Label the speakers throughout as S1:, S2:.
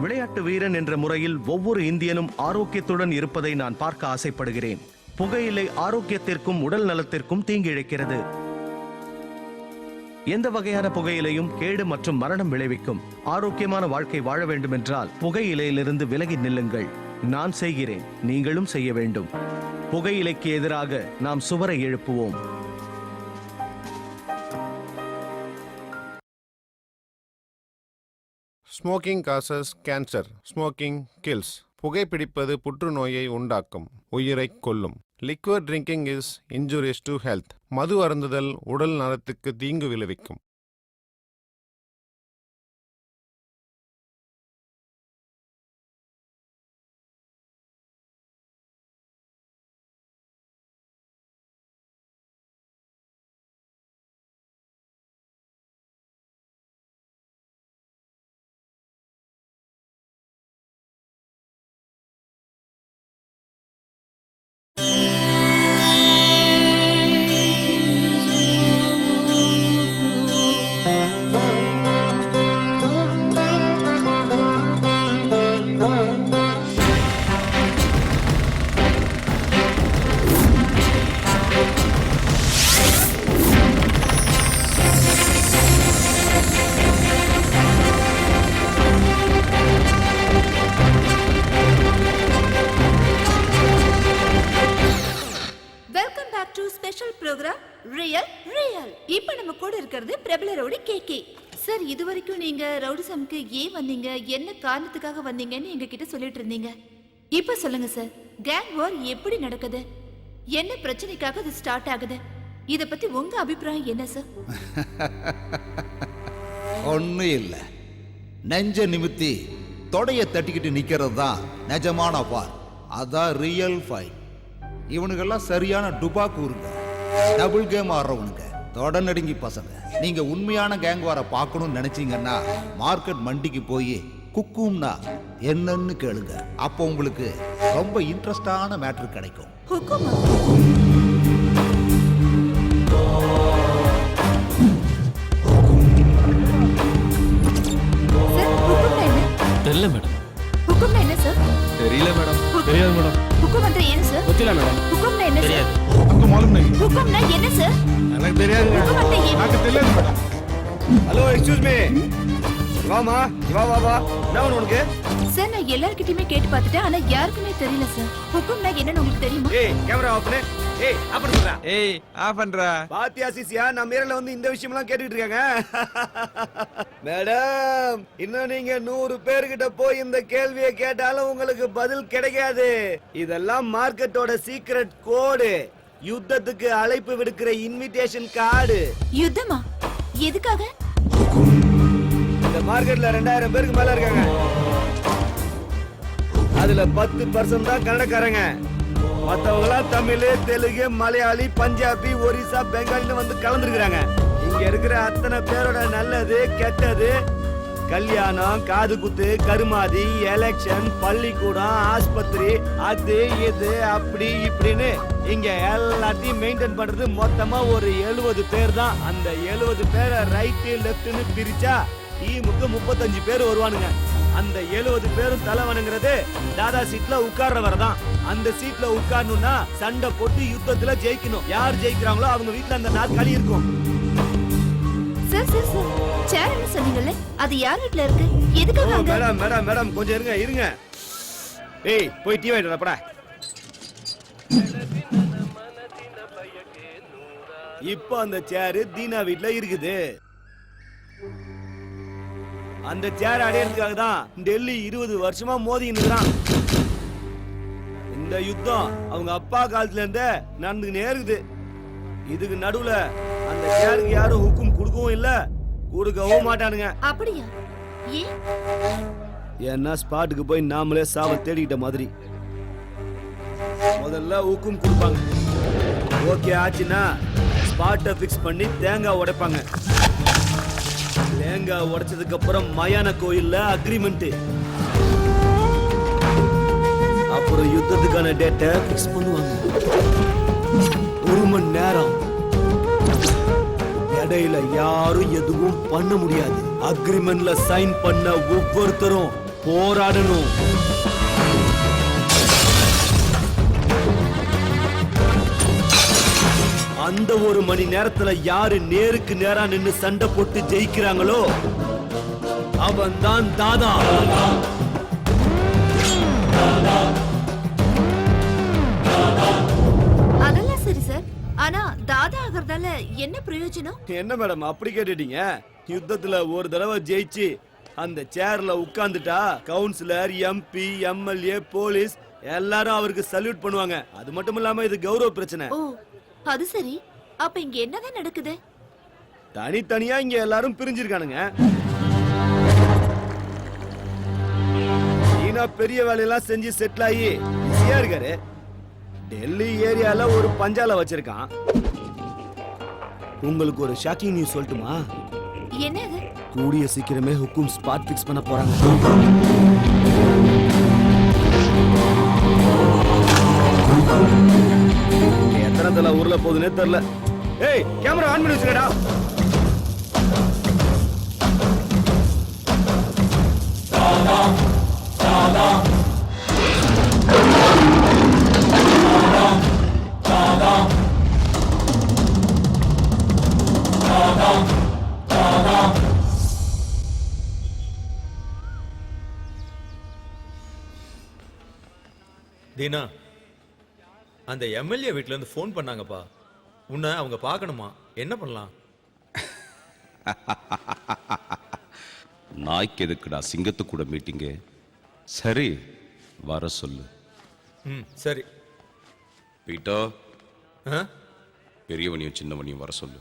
S1: விளையாட்டு வீரன் என்ற முறையில் ஒவ்வொரு இந்தியனும் ஆரோக்கியத்துடன் இருப்பதை நான் பார்க்க ஆசைப்படுகிறேன். புகையிலை ஆரோக்கியத்திற்கும் உடல் நலத்திற்கும் தீங்கு இழைக்கிறது. எந்த வகையான புகையிலையும் கேடு மற்றும் மரணம் விளைவிக்கும். ஆரோக்கியமான வாழ்க்கை வாழ வேண்டும் என்றால் புகையிலையிலிருந்து விலகி நில்லுங்கள். நான் செய்கிறேன், நீங்களும் செய்ய வேண்டும். புகையிலைக்கு எதிராக நாம் சுவரை எழுப்புவோம்.
S2: Smoking causes cancer, smoking kills. புகைப்பிடிப்பது புற்றுநோயை உண்டாக்கும், உயிரை கொல்லும். Liquid drinking is injurious to health. மது அருந்துதல் உடல் நலத்துக்கு தீங்கு விளைவிக்கும்.
S3: இப்ப நம்ம கூட இருக்கிறது பிரபலரோட கேக்கே சார். இதுவரைக்கும் நீங்க ரவுடிசம்க்கு ஏன் வந்தீங்க, என்ன காரணத்துக்காக வந்தீங்கன்னு எங்க கிட்ட சொல்லிட்டு இருந்தீங்க. இப்ப சொல்லுங்க சார், கேங் வார் எப்படி நடக்குது, என்ன பிரச்சனைக்காக அது ஸ்டார்ட் ஆகுது, இத பத்தி உங்க அபிப்பிராயம் என்ன சார்?
S4: ஒன்னும் இல்ல, நெஞ்ச நிமித்தி தொடைய தட்டிக்கிட்டு நிக்கிறது தான் நிஜமான வார். அதான் ரியல் ஃபைட். இவனுக்கெல்லாம் சரியான டுபாக்கூருங்க, டபுள் கேம் ஆடுறவனுங்க, தொட நடுங்கி பசங்க. நீங்க உண்மையான கேங் வார பார்க்கணும்னு நினைச்சீங்கன்னா மார்க்கெட் மண்டிக்கு போய் குக்கும்னா என்னன்னு கேளுங்க. அப்போ உங்களுக்கு ரொம்ப இன்ட்ரெஸ்டான மேட்டர் கிடைக்கும்.
S5: தெரியல மேடம்.
S3: ஹுக்கும்னா என்ன சார்?
S5: தெரியல மேடம். தெரியாது மேடம்.
S3: ஹுக்கும் வந்து என்ன சார்?
S5: தெரியல மேடம்.
S3: ஹுக்கும்னா என்ன சார்?
S5: हमको मालूम नहीं.
S3: ஹுக்கும்னா என்ன சார்?
S5: எனக்கு தெரியாது.
S3: ஹுக்கும் வந்து என்ன?
S5: எனக்கு தெரியாது மேடம்.
S6: Hello, excuse me. வாமா, வா. நான் உனக்கு
S3: சார், நான் எல்லார்கிட்டயுமே கேட்டு பார்த்துட்டேன், ஆனா யாருக்குமே தெரியல சார். ஹுக்கும்னா என்னன்னு உங்களுக்கு தெரியுமா?
S6: ஏய், கேமரா ஆஃப் பண்ணு. ஏய், ஆஃப் பண்ணுடா.
S5: ஏய், ஆஃப் பண்றா.
S6: பாத்தியா சிசியா, நம்ம மேரல வந்து இந்த விஷயம்லாம் கேட்டுட்டு இருக்காங்க. மேடம், இன்னும் நீங்க 100 பேர்கிட்ட போய் இந்த கேள்வியை கேட்டாலும் உங்களுக்கு பதில் கிடைக்காது. இதெல்லாம் மார்க்கெட்டோட சீக்ரெட் கோடு. யுத்தத்துக்கு அழைப்பு விடுக்கிற இன்விடேஷன் கார்டு.
S3: யுத்தமா? எதுக்காக?
S6: இந்த மார்க்கெட்ல 2000 பேருக்கு மேல இருக்காங்க. அதுல 10% தான் கன்னடக்காரங்க. மத்தவங்களா தமிழ், தெலுங்கு, மலையாளி, பஞ்சாபி, ஒரிசா, பெங்காலின்னு வந்து கலந்துருக்காங்க. இங்க இருக்கிற அத்தனை பேரோட நல்லது கெட்டது, கல்யாணம், காது குத்து, கருமாதி, எலெக்ஷன், பள்ளிக்கூடம், ஆஸ்பத்திரி, அது இது அப்படி இப்படின்னு இங்க எல்லாத்தையும் மெயின்டைன் பண்றது மொத்தமா ஒரு 70 பேர் தான். அந்த 70 பேரை ரைட் லெப்ட்னு பிரிச்சா டீமுக்கு 35 பேர் வருவானுங்க. அந்த 70 பேரும் தலைவனுங்கிறது தாதா சீட்ல உட்கார்றவர் தான். அந்த சீட்ல உட்காரணும்னா சண்டை போட்டு யுத்தத்துல ஜெயிக்கணும். யார் ஜெயிக்கிறாங்களோ அவங்க வீட்டுல அந்த நாற்காலி இருக்கும்.
S3: சார் சேர் என்ன சொன்னீங்கல்ல, அது யார் வீட்ல இருக்கு, எதுக்காக அங்க?
S6: மேடம் கொஞ்சம் இருங்க. ஏய், போய் டீ வாங்கிட்டு வரப்படா. இப்போ அந்த சேர் தீனா வீட்ல இருக்குது. அந்த சேர் அடையறதுக்காக தான் டெல்லி 20 வருஷமா மோதின்னு இருக்கான். இந்த யுத்தம் அவங்க அப்பா காலத்துல இருந்தே நடந்துக்கினே இருக்குது. இதுக்கு நடுவுல அந்த சேருக்கு யாரும் ஹுக்கும் கொடுக்கவும் இல்ல, கொடுக்கவும் மாட்டானுங்க.
S3: அப்படியா? ஏன்?
S6: ஏன்னா ஸ்பாட்டுக்கு போய் நாமளே சாவ தேடிக்கிட்ட மாதிரி. முதல்ல ஹுக்கும் கொடுப்பாங்க. ஓகே ஆச்சுன்னா ஸ்பாட்டை பிக்ஸ் பண்ணி தேங்காய் உடைப்பாங்க. தேங்காய் உடைச்சதுக்கு அப்புறம் மயான கோயில்ல அக்ரிமெண்ட். அப்புறம் யுத்தத்துக்கான டேட்டை பிக்ஸ் பண்ணுவாங்க. 1 மணி நேரம். இடையில யாரும் எதுவும் பண்ண முடியாது. அக்ரிமெண்ட்ல சைன் பண்ண ஒவ்வொருத்தரும் போராடணும். அந்த ஒரு மணி நேரத்துல யாரு நேருக்கு நேரா நின்னு சண்டை போட்டு ஜெயிக்கிறாங்களோ அவன் தான் தாதா.
S3: அதெல்லாம் சரி சார். ஆனா தாதா ஆகிறதால என்ன பிரயோஜனம்?
S6: என்ன மேடம் அப்படி கேட்டுட்டீங்க? யுத்தத்துல ஒரு தடவை ஜெயிச்சு அந்த சேர்ல உட்கார்ந்துட்டா கவுன்சிலர், எம்பி, எம்எல்ஏ, போலீஸ் எல்லாரும் அவருக்கு சல்யூட் பண்ணுவாங்க. அது மட்டும் இல்லாம இது கௌரவ பிரச்சனை.
S3: ஓ அது சரி. அப்ப இங்க என்னதான் நடக்குது?
S6: தனித்தனியா இங்க எல்லாரும் பிரிஞ்சிருக்கானுங்க. சீனா பெரிய வேலையெல்லாம் செஞ்சு செட்டில் ஆகி பிஸியா இருக்காரு. டெல்லி ஏரியால ஒரு பஞ்சால வச்சிருக்கான். உங்களுக்கு ஒரு ஷாக்கிங் நியூஸ் சொல்லட்டுமா?
S3: என்னது?
S6: கூடிய சீக்கிரமே ஹுக்கும் ஸ்பாட் ஃபிக்ஸ் பண்ண போறாங்க. எத்தனை தலை ஊர்ல போகுதுன்னே தெரியல. ஏய் கேமரா ஆன் பண்ணி வச்சுக்கடா.
S7: தீனா, அந்த எம்எல்ஏ வீட்ல இருந்து ஃபோன் பண்ணாங்கப்பா. உன்னை அவங்க பார்க்கணுமா? என்ன பண்ணலாம்?
S8: நாய்க்கு எதுக்குடா சிங்கத்து கூட மீட்டிங்கு? சரி, வர சொல்லு.
S7: சரி.
S8: பீட்டோ,
S7: ஆ?
S8: பெரியவனையும் சின்னவனையும் வர சொல்லு.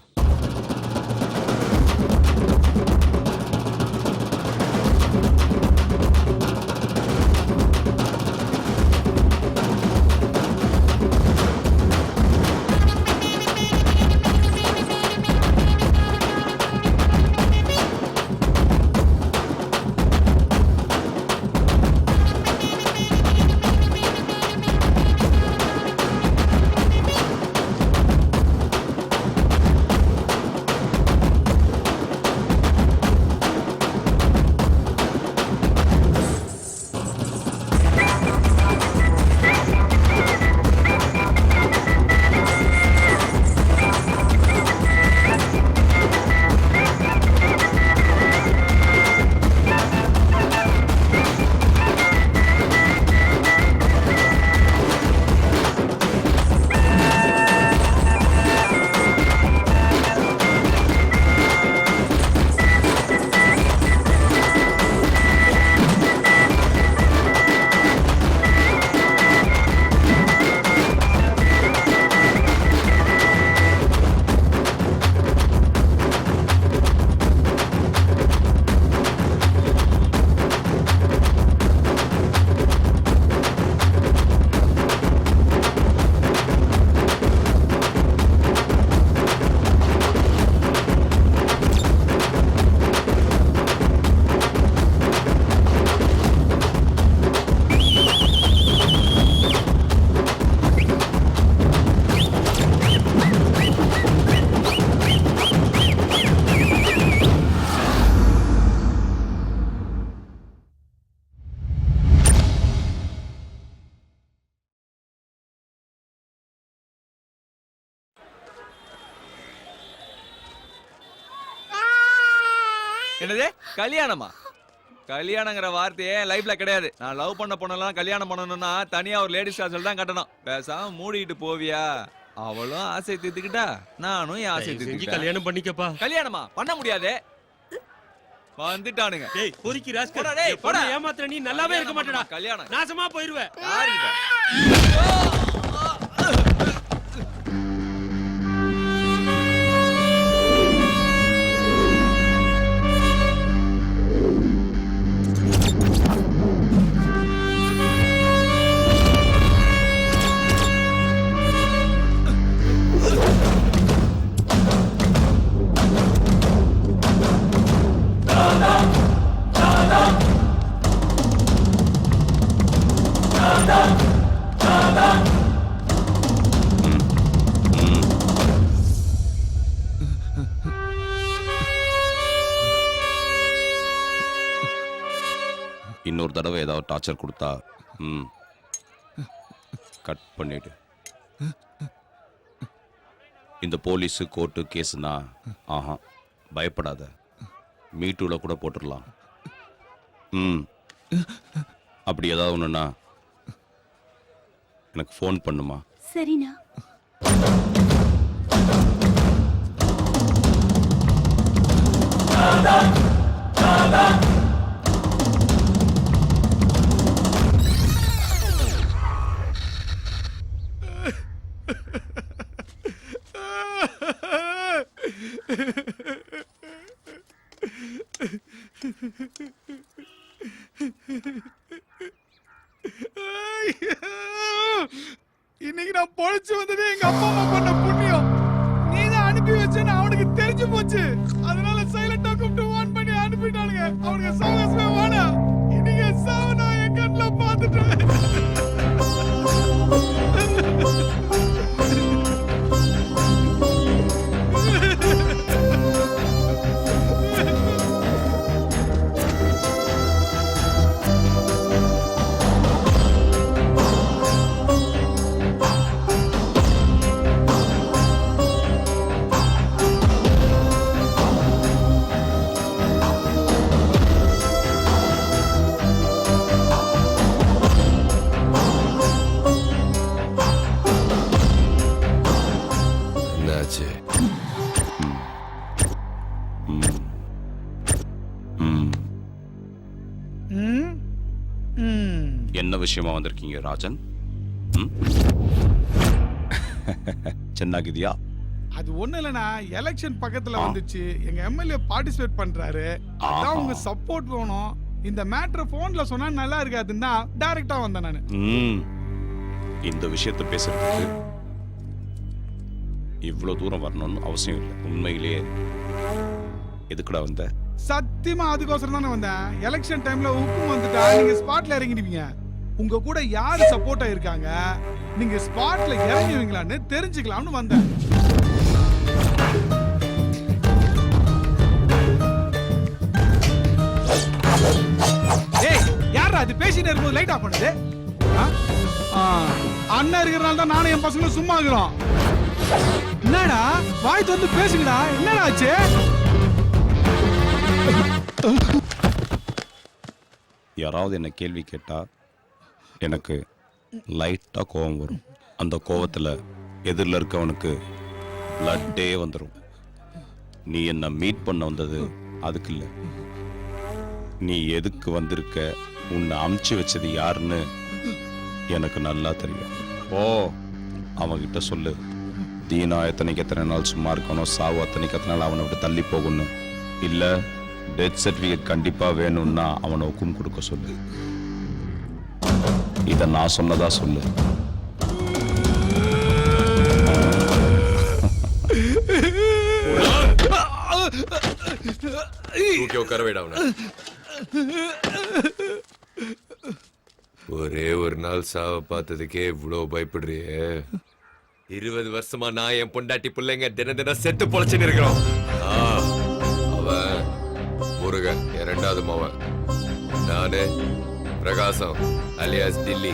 S5: என்னது கல்யாணமா? கல்யாணங்கிற வார்த்தையே லைஃப்ல கிடையாது. நான் லவ் பண்ண பொண்ணெல்லாம் கல்யாணம் பண்ணணும்னா தனியா ஒரு லேடிஸ் ஹாஸ்டல் தான் கட்டணும். பேசாம மூடிட்டு போவியா? அவளும் ஆசை தீர்த்துக்கிட்டா, நானும் என் ஆசை தீர்த்துக்கிட்டேன்.
S9: கல்யாணம் பண்ணிக்கப்பா.
S5: கல்யாணமா பண்ண முடியாது. வந்துட்டானுங்க.
S9: டேய் பொறுக்கி ராஸ்கல்.
S5: போடா டேய், போடா.
S9: ஏமாத்துற நீ நல்லாவே இருக்க மாட்டடா.
S5: கல்யாணம்
S9: நாசமா போயிடுவே.
S5: யாருகிட்ட?
S10: Da da
S8: இன்னொரு தடவை ஏதாவது டார்ச்சர் கொடுத்தா கட் பண்ணிடு. இந்த போலீஸு கோர்ட்டு கேஸுனா ஆஹா பயப்படாத, மீட்டூவில் கூட போட்டுடலாம். அப்படி ஏதாவது ஒன்றுனா எனக்கு ஃபோன் பண்ணுமா?
S3: சரிண்ணா.
S10: இன்னைக்கு நான் பொழைச்சு வந்ததே எங்க அப்பா அம்மா பண்ண புண்ணியம். நீ தான் அனுப்பி வச்சேன்னு அவனுக்கு தெரிஞ்சு போச்சு. அதனால சைலண்டா கூப்பிட்டு வான் பண்ணி அனுப்பிட்டானுங்க. அவனுக்கு சாகசமே வானா. இன்னைக்கு சாவு நான் என் கண்ணுல பார்த்துட்டேன்.
S8: என்ன விஷயமா வந்திருக்கீங்க ராஜன்? சென்னாகிதியா?
S10: அது ஒண்ணு இல்லனா, எலெக்ஷன் பக்கத்துல வந்துச்சு. எங்க எம்எல்ஏ பார்ட்டிசிபேட் பண்றாரு. அதான் உங்க சப்போர்ட் வேணும். இந்த மேட்டர் போன்ல சொன்னா நல்லா இருக்காதுன்னா டைரக்டா வந்தேன் நானு.
S8: இந்த விஷயத்தை பேசுறதுக்கு இவ்வளவு தூரம் வரணும்னு அவசியம் இல்லை. உண்மையிலேயே எதுக்குடா வந்த?
S10: சத்தியமா அதுக்கோசரம் தானே வந்தேன். எலெக்ஷன் டைம்ல உப்பு வந்துட்டா நீங்க ஸ்பாட்ல இறங்கிடுவீங்க. உங்க கூட யாரு சப்போர்ட்டா இருக்காங்க, நீங்க ஸ்பாட்ல இறங்குவீங்களான்னு தெரிஞ்சுக்கலாம்னு வந்தேன். ஏய், யாரா அது பேசிட்டே இருக்கும்போது லைட் ஆஃப் பண்ணுது? அண்ணன் இருக்கிறனால தான் நானும் என் பசங்களும் சும்மா இருக்கிறோம். என்னடா வாய் திறந்து பேசுங்கடா, என்னடா ஆச்சு?
S8: யாராவது என்ன கேள்வி கேட்டா எனக்கு லைட்டா கோபம் வரும். அந்த கோவத்துல எதிரில் இருக்கவனுக்கு பிளட்டே வந்துடும். நீ என்ன மீட் பண்ண வந்தது அதுக்கு இல்லை. நீ எதுக்கு வந்திருக்க, உன்னை அமுச்சு வச்சது யாருன்னு எனக்கு நல்லா தெரியும். ஓ, அவன்கிட்ட சொல்லு, தீனா எத்தனைக்கு எத்தனை நாள் சும்மா இருக்கணும், சாவு அத்தனைக்கு எத்தனை நாள் அவனை விட்டு தள்ளி போகணும், இல்ல டெத் சர்டிபிகேட் கண்டிப்பா வேணும்னா அவனை ஒக்கும் கொடுக்க சொல்லு. இத நான் சொன்னதா சொல்லு.
S11: ஒரே ஒரு நாள் சாவ பார்த்ததுக்கே இவ்வளவு பயப்படுறியே? 20 வருஷமா நான் என் பொண்டாட்டி பிள்ளைங்க தினம் செத்து பொழைச்சுன்னு இருக்கிறோம். அவன் முருகன், என் 2வது மவன். நானு பிரகாசம் அலியாஸ் தில்லி.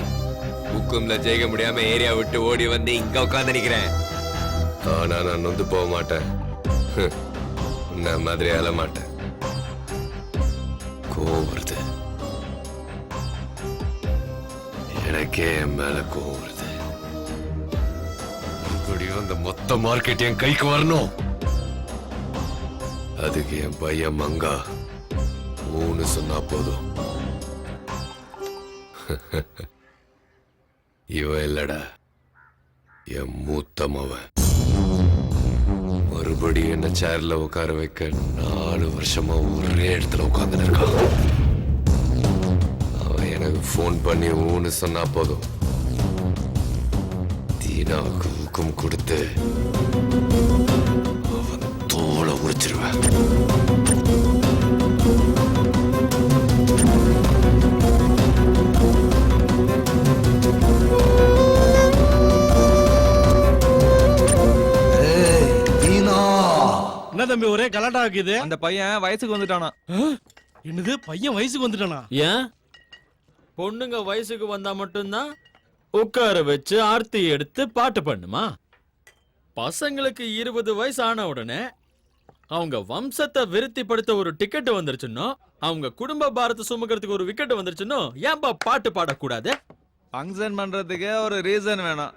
S11: ஹுக்கும்ல ஜெயிக்க முடியாம ஏரியா விட்டு ஓடி வந்து இங்க உட்காந்து நிக்கிறேன். ஆனா நான் நொந்து போக மாட்டேன். நான் மாதிரி அழ மாட்டேன். கோவம் வருது, எனக்கே என் மேல கோவம் வருது. மறுபடியும் அந்த மொத்த மார்க்கெட் என் கைக்கு வரணும். அதுக்கு என் பையன் மங்கா ஊன்னு சொன்னா போதும். இவன் இல்லடா, என் மூத்த மவன். மறுபடியும் என்ன சேர்ல உட்கார வைக்க 4 வருஷமா ஒரே இடத்துல உட்கார்ந்து இருக்கான். அவன் எனக்கு போன் பண்ணி ஊன்னு சொன்னா போதும், தீனாவுக்கு ஊக்கம் கொடுத்து அவன் தோலை உரிச்சிருவேன்.
S9: என்ன தம்பி ஒரே கலாட்டா ஆக்குது?
S5: அந்த பையன் வயசுக்கு வந்துட்டானா?
S9: என்னது, பையன் வயசுக்கு வந்துட்டானா? ஏன் பொண்ணுங்க வயசுக்கு வந்தா மட்டும்தான் உட்கார வச்சு ஆர்த்தி எடுத்து பாட்டு பண்ணுமா? பசங்களுக்கு 20 வயசு ஆன உடனே அவங்க வம்சத்தை விருத்திப்படுத்த ஒரு டிக்கெட் வந்துருச்சுன்னோ, அவங்க குடும்ப பாரத்தை சுமக்கிறதுக்கு ஒரு விக்கெட் வந்துருச்சுன்னோ, ஏன்பா பாட்டு பாடக்கூடாது?
S5: ஃபங்க்ஷன் பண்றதுக்கு ஒரு ரீசன் வேணும்,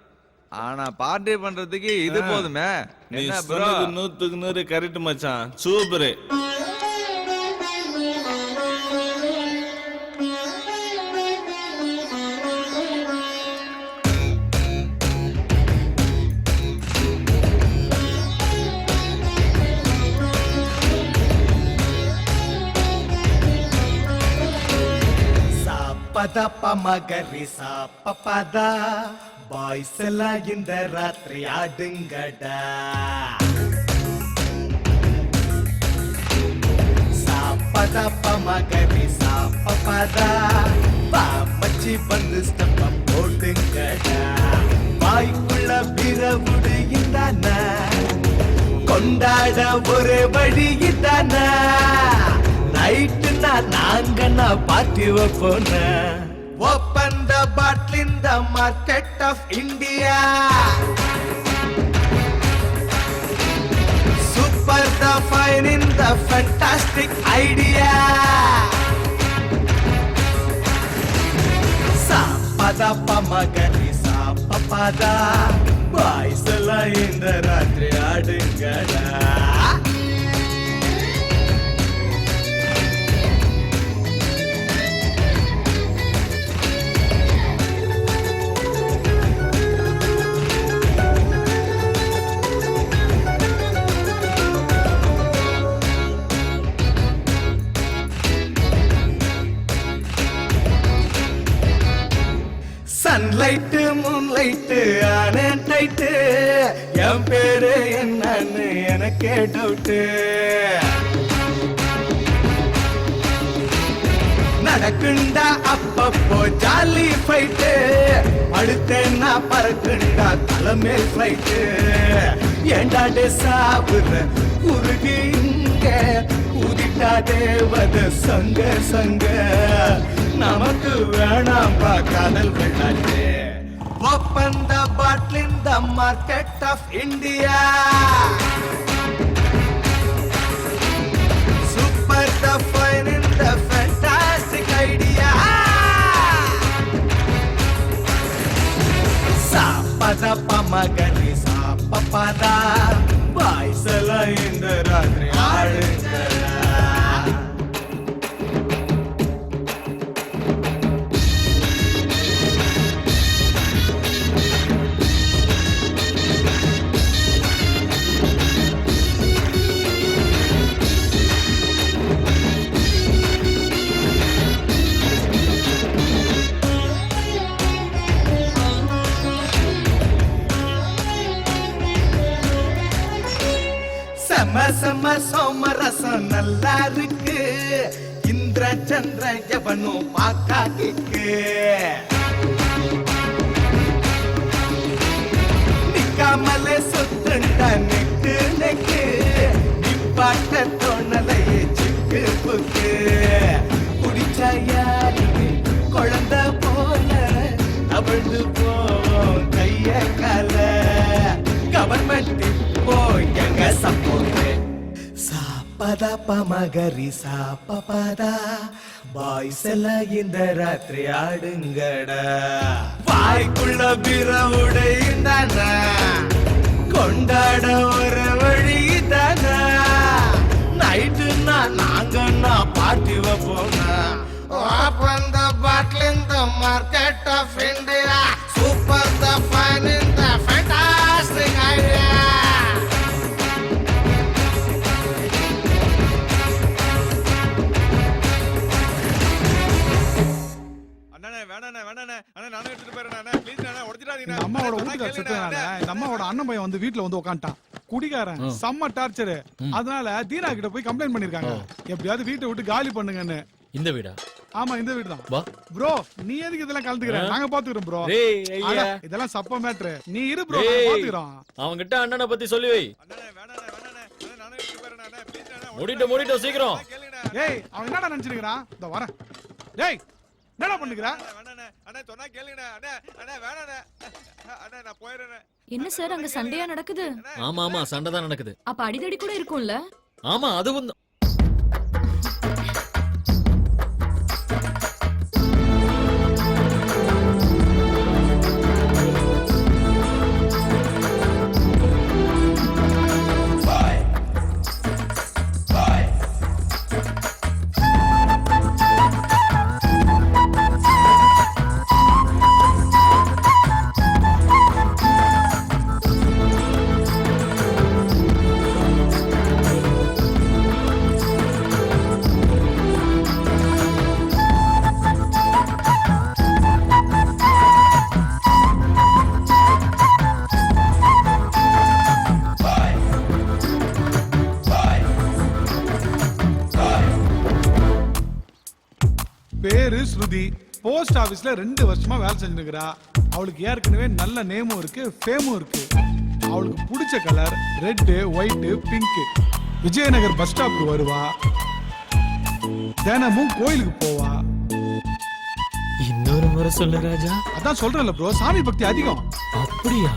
S5: ஆனா பார்ட்டி பண்றதுக்கு இது போதுமே.
S6: நீ
S5: என்ன bro?
S6: சொன்னது 100க்கு 100 கரெக்ட் மச்சான், சூப்பர்.
S10: பத பமகரி சா பபதா பாய்ஸ் எல்லாம் இந்த ராத்திரி ஆடுங்கடா. சா பத பமகரி சா பபதா பாமச்சி வந்து ஸ்டெப்ப போடுங்கடா. வாய்க்குள்ள பிறவுடு இந்தானா, கொண்டாட ஒரு வழி இந்தானா. நைட்டு நாங்க party வைப்போன. Open the bottle in the market of India. Super the fine in the fantastic idea. Sa pada pamagari sa papada boys la இந்த ராத்திரி ஆடுங்கடா. சன்லைட் மூன்லைட் ஆனே டைட், என் பேரு என்னன்னு எனக்கே டவுட். நடக்குண்டா அப்பப்போ ஜாலி ஃபைட், அடுத்தேன்னா பறக்குண்டா தலைமேல் ஃபிளைட். ஏண்டாடே சாவுற உருகி இங்க ஊதிட்டா தேவத சங்க சங்க. நமக்கு வேணாம்பா காதல் வெள்ளாட்டு. Open the bottle in the market of India. Super the fine in the fantastic idea. Sa pada pamagari sa papada boys la in the raatri aadungada. செம செம சோமரசம் நல்லா இருக்கு, இந்திர சந்திர எவனும் பாக்காக்கு. நிக்காமலே சுத்துண்ட நெக்கு நெக்கு, நிப்பாட்ட தோணலையே சிக்கு புக்கு. குடிச்சா யாருக்கு குழந்தை போல அவிழ்ந்து போவோம் கைய கால. கவர்மெண்ட் இப்போ எங்க சப்போர்ட். சாப்பதா பமகரி சாப்பதா பாய்ஸ் எல்லாம் இந்த ராத்திரி ஆடுங்கடா. வாய்க்குள்ள பிறவுட இந்தானா, கொண்டாட ஒரு வழி தானா. நைட்டுன்னா நாங்கன்னா party வைப்போனா. Open the bottle in the market of India. Super the fun in the fantastic idea.
S5: அண்ணே வேணாண்ணே வேணாண்ணே, அண்ணே நானே எடுத்துட்டு போறேன் அண்ணே, ப்ளீஸ் அண்ணே உடைச்சிடாதீங்க.
S10: அம்மாவோட வீட்டுல செத்தனால இந்த அம்மாவோட அண்ணன் பையன் வந்து வீட்டுல வந்து உட்காந்துட்டான். குடிகாரன் செம்ம டார்ச்சர். அதனால தீனா கிட்ட போய் கம்ப்ளைண்ட் பண்ணிருக்காங்க, எப்படியாவது வீட்டை விட்டு காலி பண்ணுங்கன்னு.
S9: இந்த வீடா?
S10: ஆமா இந்த வீடு தான்.
S9: வா
S10: ப்ரோ நீ எதுக்கு இதெல்லாம் கலந்துக்கிற? நாங்க பாத்துக்கிறோம் ப்ரோ.
S9: டேய் ஐயா,
S10: இதெல்லாம் சப்ப மேட்ரு. நீ இரு ப்ரோ, நாங்க பாத்துக்கிறோம்.
S9: அவங்க கிட்ட அண்ணனை பத்தி சொல்லி வை.
S5: அண்ணே வேணாண்ணே வேணாண்ணே, அண்ணே நானே எடுத்துட்டு போறேன் அண்ணே, ப்ளீஸ் அண்ணே.
S9: மூடிட்டு சீக்கிரம்.
S10: ஏய் அவன் என்னடா நினைச்சிருக்கான்? இதோ வரேன். டேய் என்னடா பண்ணுகிறா?
S5: வேணாண்ணே அண்ணா சொன்னா கேளுங்கண்ணே அண்ணே அண்ணே வேணாண்ணே அண்ணே நான் போயிடுறேன்.
S12: என்ன சார் அங்க சண்டையா நடக்குது?
S9: ஆமா ஆமா சண்டை தான் நடக்குது.
S12: அப்ப அடிதடி கூட இருக்கும்ல?
S9: ஆமா அதுவும்
S10: பேரு ஸ்ருதி. போஸ்ட் ஆபீஸ்ல 2 வருஷமா வேலை செஞ்சுருக்கிறா. அவளுக்கு ஏற்கனவே நல்ல நேமும் இருக்கு, ஃபேமும் இருக்கு. அவளுக்கு பிடிச்ச colour red, white, pink. Vijayanagar bus ஸ்டாப்க்கு வருவா, தினமும் கோயிலுக்கு போவா.
S9: இன்னொரு முறை சொல்லு ராஜா.
S10: அதான் சொல்றேன்ல ப்ரோ, சாமி பக்தி அதிகம்.
S9: அப்படியா?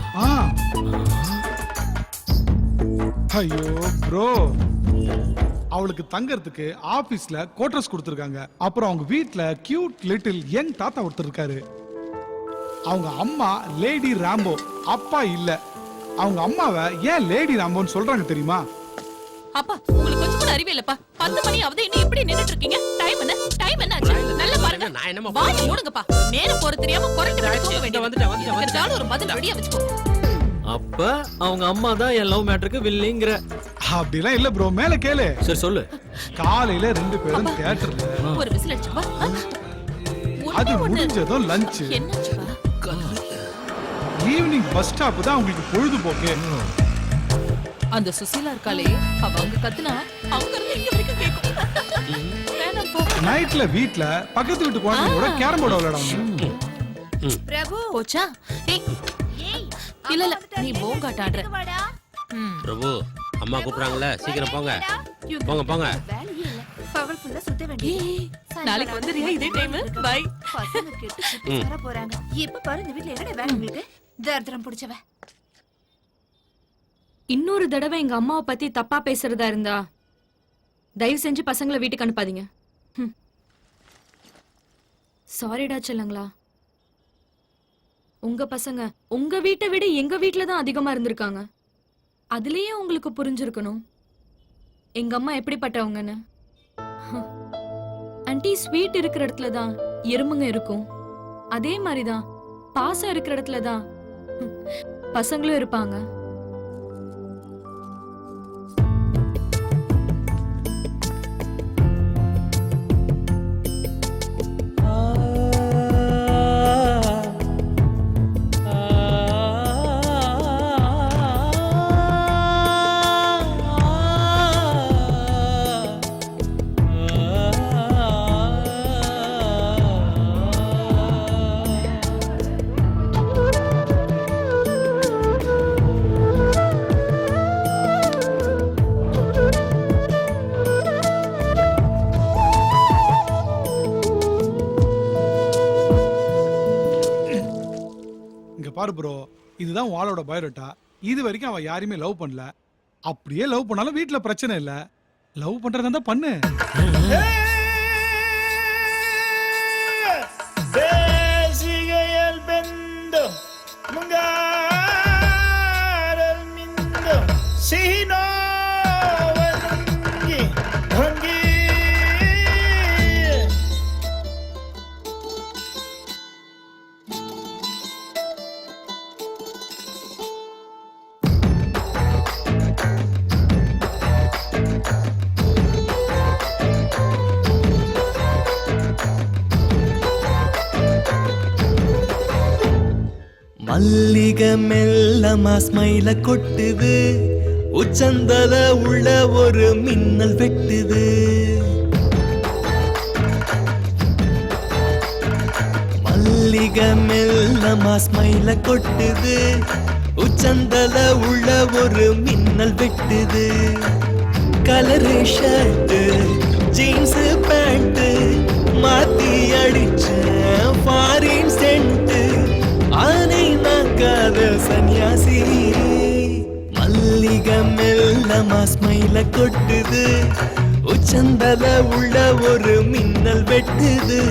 S10: ஐயோ ப்ரோ, அவளுக்கு தங்கறதுக்கு ஆபீஸ்ல குவார்டர்ஸ் கொடுத்திருக்காங்க. அப்புறம் அவங்க வீட்ல கியூட் லிட்டில் யங் தாத்தா ஒருத்தர் இருக்காரு. அவங்க அம்மா லேடி ராம்போ, அப்பா இல்ல. அவங்க அம்மாவை ஏன் லேடி ராம்போன்னு சொல்றாங்க தெரியுமா?
S12: அப்பா உங்களுக்கு கொஞ்சம் கூட அறிவே இல்லப்பா. 10 மணி ஆகுது, இன்னும் இப்படி நின்னுட்டு இருக்கீங்க? டைம் என்ன? டைம் என்ன ஆச்சு? நல்லா பாருங்க.
S13: நான் என்னமா
S12: வாய் மூடுங்கப்பா. நேரம் போற தெரியாம குறட்டு விட்டு தூங்க வேண்டியது. வந்துட்டாலும் ஒரு பதில் ரெடியா வச்சுக்கோ.
S9: அப்ப அவங்க அம்மா தான் என் லவ் மேட்டருக்கு வில்லிங்கற.
S10: அப்படிலாம் இல்ல ப்ரோ, மேல கேளு.
S9: சரி சொல்லு.
S10: காலையில 2 பேரும் தியேட்டர்ல,
S12: ஒரு விசில் அடிச்சுப்பா.
S10: அது முடிஞ்சதும் லஞ்ச்.
S12: என்னாச்சுப்பா?
S10: ஈவினிங் பஸ் ஸ்டாப் தான் உங்களுக்கு பொழுதுபோக்கு.
S12: அந்த சுசீலா இருக்காளே, அவங்க கத்துனா அவங்க இருந்து இங்க வரைக்கும் கேக்கும். வேணாம் போ.
S10: நைட்ல வீட்ல பக்கத்து வீட்டு குழந்தைங்களோட கேரம் போர்டு விளையாடுவாங்க.
S3: பிரபு
S12: போச்சா? ஏய் இல்ல இல்ல, நீ போங்காட்ட ஆடுற.
S13: பிரபு அம்மா கூப்பிடுறாங்கல்ல, சீக்கிரம் போங்க போங்க போங்க.
S3: வேலையே இல்ல, பவர்ஃபுல்லா சுத்த வேண்டியது.
S12: நாளைக்கு வந்துறியா இதே டைம்? பை.
S3: பசங்க கெட்டு சுத்தி வர போறாங்க. எப்ப பாரு இந்த வீட்ல என்னடா வேலை உங்களுக்கு? தர்தரம் பிடிச்சவ.
S12: இன்னொரு தடவை எங்க அம்மாவை பத்தி தப்பா பேசுறதா இருந்தா தயவு செஞ்சு பசங்களை வீட்டுக்கு அனுப்பாதீங்க. சாரிடா செல்லங்களா. உங்க பசங்க உங்க வீட்டை விட எங்க வீட்டுல தான் அதிகமா இருந்திருக்காங்க. அதுலயே உங்களுக்கு புரிஞ்சிருக்கணும் எங்க அம்மா எப்படிப்பட்டவங்கன்னு. ஆன்ட்டி, ஸ்வீட் இருக்கிற இடத்துல தான் எறும்புங்க இருக்கும். அதே மாதிரிதான் பாசம் இருக்கிற இடத்துல தான் பசங்களும் இருப்பாங்க.
S10: பாரு ப்ரோ, இதுதான் வாளோட பயோடேட்டா. இது வரைக்கும் அவ யாரையுமே லவ் பண்ணல. அப்படியே லவ் பண்ணாலும் வீட்ல பிரச்சனை இல்ல. லவ் பண்றதா இருந்தா பண்ணு.
S6: தேசிகையல் பெந்தம் முங்காரல் மிந்தம் சீனோ வங்கி வங்கி.
S14: மல்லிக மெல்லமா ஸ்மைல கொட்டுது, உச்சந்தல உள்ள ஒரு மின்னல் வெட்டுது. மல்லிக மெல்லமா ஸ்மைல கொட்டுது, உச்சந்தல உள்ள ஒரு மின்னல் வெட்டுது. கலரு ஷர்ட் ஜீன்ஸ் பேண்ட் மாத்தி அடிச்ச குடிச்சேன் ஃபாரின் சென்ட் ஆனை நான் காதல் சன்னியாசி மல்லிகை மெல்லமா ஸ்மைல கொட்டுது உச்சந்தல உள்ள ஒரு மின்னல் வெட்டுது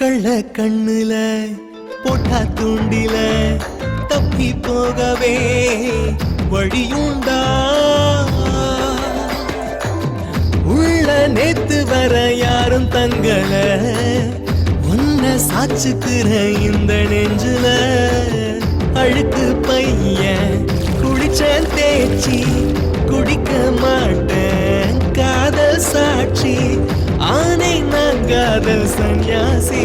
S14: கள்ள கண்ணுல போட்டா தூண்டில தப்பி போகவே வழியுண்டா உள்ள நேத்து வர யாரும் தங்கல உன்ன சாச்சுக்கிற இந்த நெஞ்சுல அழுக்கு பையன் குளிச்சேன் தேய்ச்சி குடிக்க மாட்டேன் காதல் சாட்சி ஆனை நான் காதல் சன்னியாசி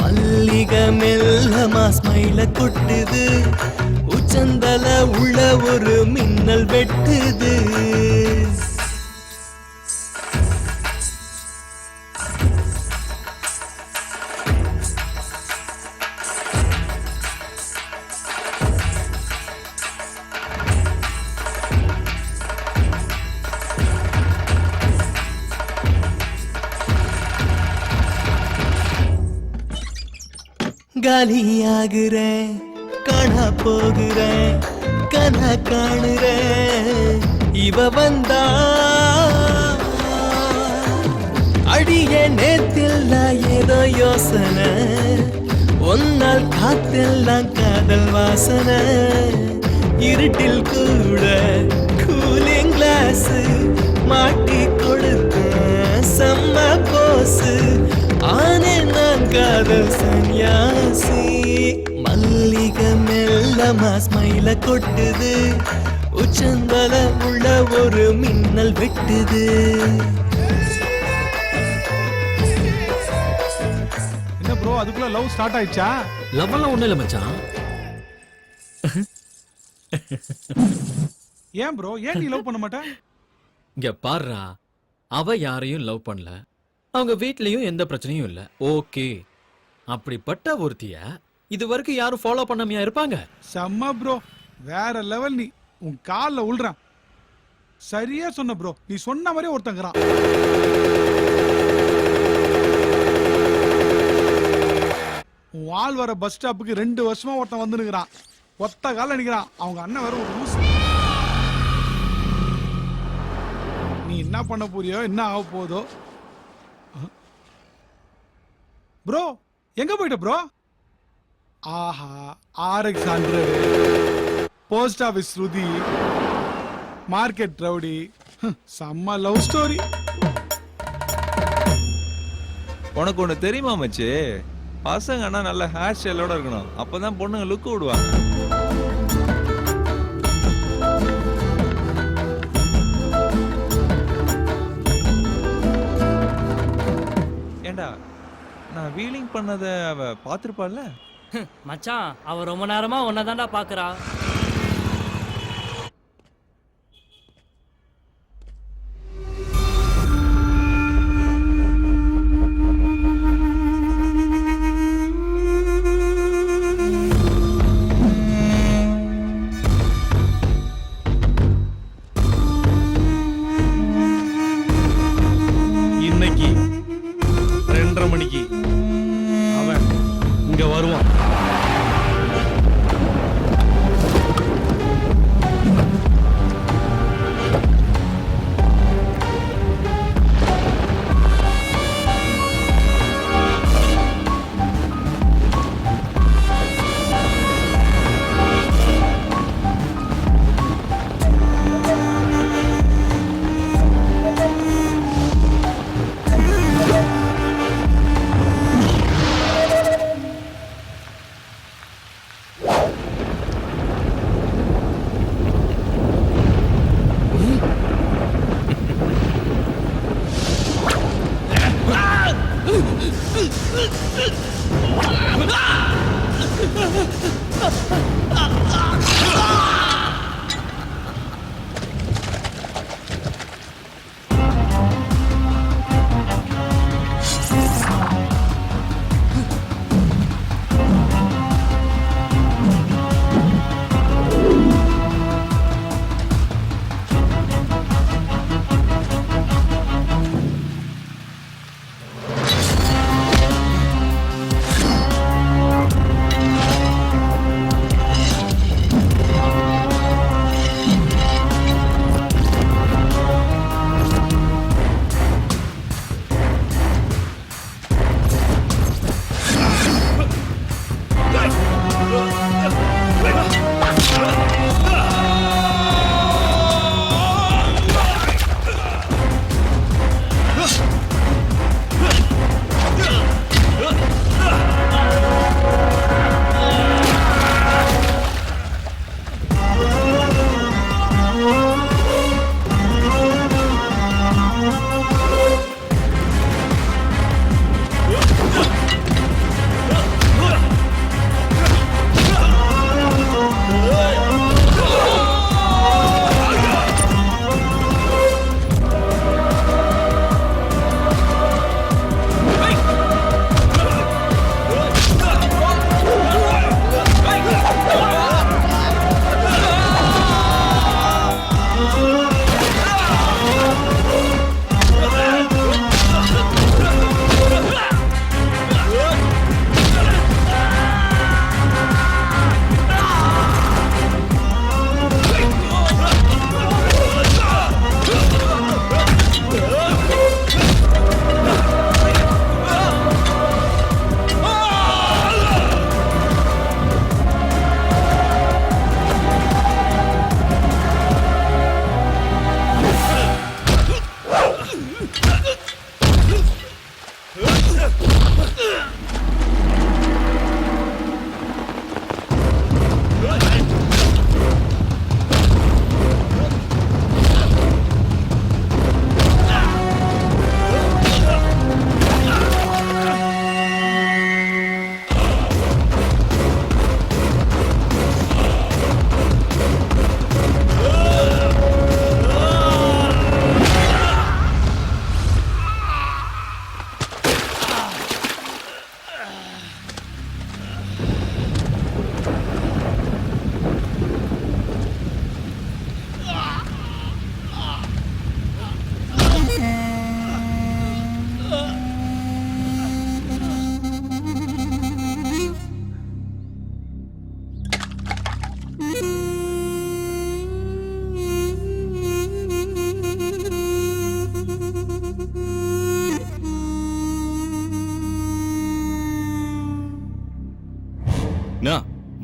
S14: மல்லிகை மெல்லமா ஸ்மைல கொட்டுது உச்சந்தல உள்ள ஒரு மின்னல் வெட்டுது காலியாகிறேன் காணா போகிறேன் கனா காணுறேன் இவ வந்தா அடிய நேத்தில் ஏதோ யோசனை ஒன்னால் காத்தெல்லாம் காதல் வாசனை இருட்டில் கூட கூலிங் கிளாஸ் மாட்டி கொடுத்த செம்ம போசு ஆனே நான் காதல் சன்னியாசி மல்லிகை மெல்லமா ஸ்மைல கொட்டுது உச்சந்தல உள்ள ஒரு மின்னல் வெட்டுது
S10: என்ன ப்ரோ அதுக்குள்ள லவ் ஸ்டார்ட் ஆயிடுச்சா?
S9: லவ் எல்லாம் ஒண்ணு இல்ல மச்சான்.
S10: ஏன் ப்ரோ ஏன் நீ லவ் பண்ண மாட்ட?
S9: இங்க பாருடா, அவ யாரையும் லவ் பண்ணல, அவங்க வீட்லயும் எந்த பிரச்சனையும் இல்ல. ஓகே, அப்படிப்பட்ட ஒருத்திய இது வரைக்கும் யாரும் ஃபாலோ பண்ணாமையா இருப்பாங்க?
S10: செம்ம ப்ரோ, வேற லெவல். நீ உன் கால்ல உள்றான். சரியா சொன்ன ப்ரோ, நீ சொன்ன மாதிரி ஒருத்தங்கறான். உன் ஆள் வர பஸ் ஸ்டாப்புக்கு 2 வருஷமா ஒருத்தன் வந்து நிக்கிறான். ஒத்த கால நிக்கிறான். அவங்க அண்ணன் வேற ஒரு லூசு. நீ என்ன பண்ண போறியோ, என்ன ஆக போதோ. ப்ரோ எங்க போயிட்ட ப்ரோ? ஆஹா, RX 100, போஸ்ட் ஆபீஸ் ஸ்ருதி, மார்க்கெட் ரவுடி, செம்ம லவ் ஸ்டோரி.
S5: உனக்கு ஒண்ணு தெரியுமா மச்சி? பசங்கன்னா நல்ல ஹேர் ஸ்டைலோட இருக்கணும், அப்பதான் பொண்ணுங்க லுக் விடுவாங்க. ஏண்டா, நான் வீலிங் பண்ணத அவ பாத்துருப்பாள்ல?
S15: மச்சான், அவ ரொம்ப நேரமா உன்னதான்டா பாக்குறா.
S10: இன்னைக்கு 2:30 மணிக்கு அவன் இங்க வருவான்.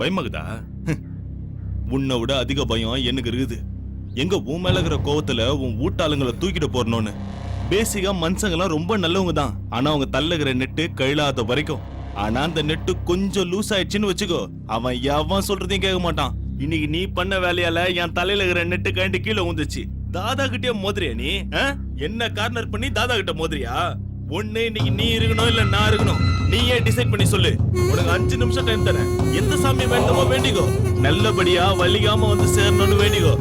S16: பயமாகுதா? உன்னை விட அதிக பயம் எனக்கு இருக்குது. எங்க உன் மேல இருக்கிற கோவத்துல உன் வீட்டாளுங்களை தூக்கிட்டு போறணும்னு. பேசிக்கா மனுஷங்கெல்லாம் ரொம்ப நல்லவங்க தான். ஆனா அவங்க தள்ளுகிற நெட்டு கழிலாத வரைக்கும். ஆனா அந்த நெட்டு கொஞ்சம் லூஸ் ஆயிடுச்சுன்னு வச்சுக்கோ, அவன் எவன் சொல்றதையும் கேட்க மாட்டான். இன்னைக்கு நீ பண்ண வேலையால என் தலையில இருக்கிற நெட்டு கழண்டு கீழே வந்துச்சு. தாதா கிட்டே மோதிரியா நீ? என்ன கார்னர் பண்ணி தாதா கிட்ட மோதிரியா? ஒண்ணு இன்னைக்கு நீ இருக்கணும் இல்ல நான் இருக்கணும். நீயே டிசைட் பண்ணி சொல்லு. உனக்கு 5 நிமிஷம் டைம் தரேன். எந்த சாமி வேண்டுமோ வேண்டிக்கோ. நல்லபடியா வலிகாம வந்து சேரணும்னு வேண்டிக்கோ.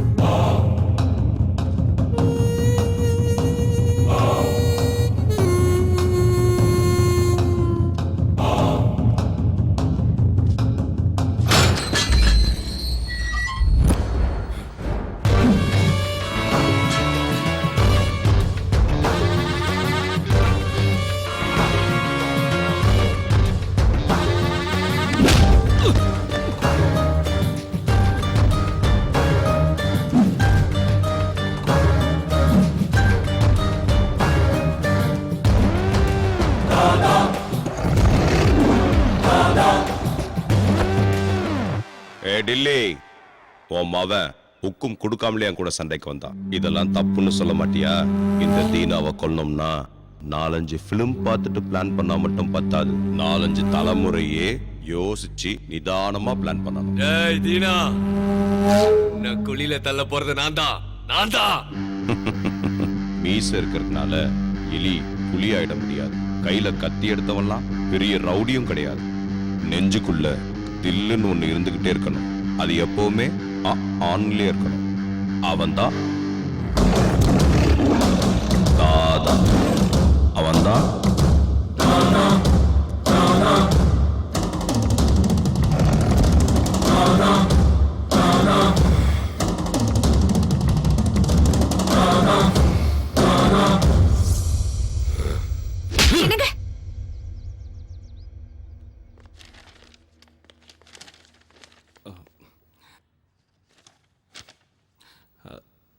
S8: டில்லி, உன் மவன் ஹுக்கும் கொடுக்காமலே என் கூட சண்டைக்கு வந்தான். இதெல்லாம் தப்புன்னு சொல்ல மாட்டியா? இந்த தீனாவை கொல்லணும்னா 4-5 பிலிம் பார்த்துட்டு பிளான் பண்ணா மட்டும் பத்தாது. 4-5 தலைமுறையே யோசிச்சு நிதானமா பிளான் பண்ணணும்.
S11: ஏய் தீனா, உன்னை குழியில தள்ள போறது நான் தான்.
S8: மீச இருக்கிறதுனால எலி புலி ஆயிட முடியாது. கையில கத்தி எடுத்தவன்லாம் பெரிய ரவுடியும் கிடையாது. நெஞ்சுக்குள்ள தில்லுன்னு ஒண்ணு இருந்துகிட்டே இருக்கணும். அது எப்பவுமே ஆன்லயே இருக்கணும். அவன்தான் தாதா. அவன்தான்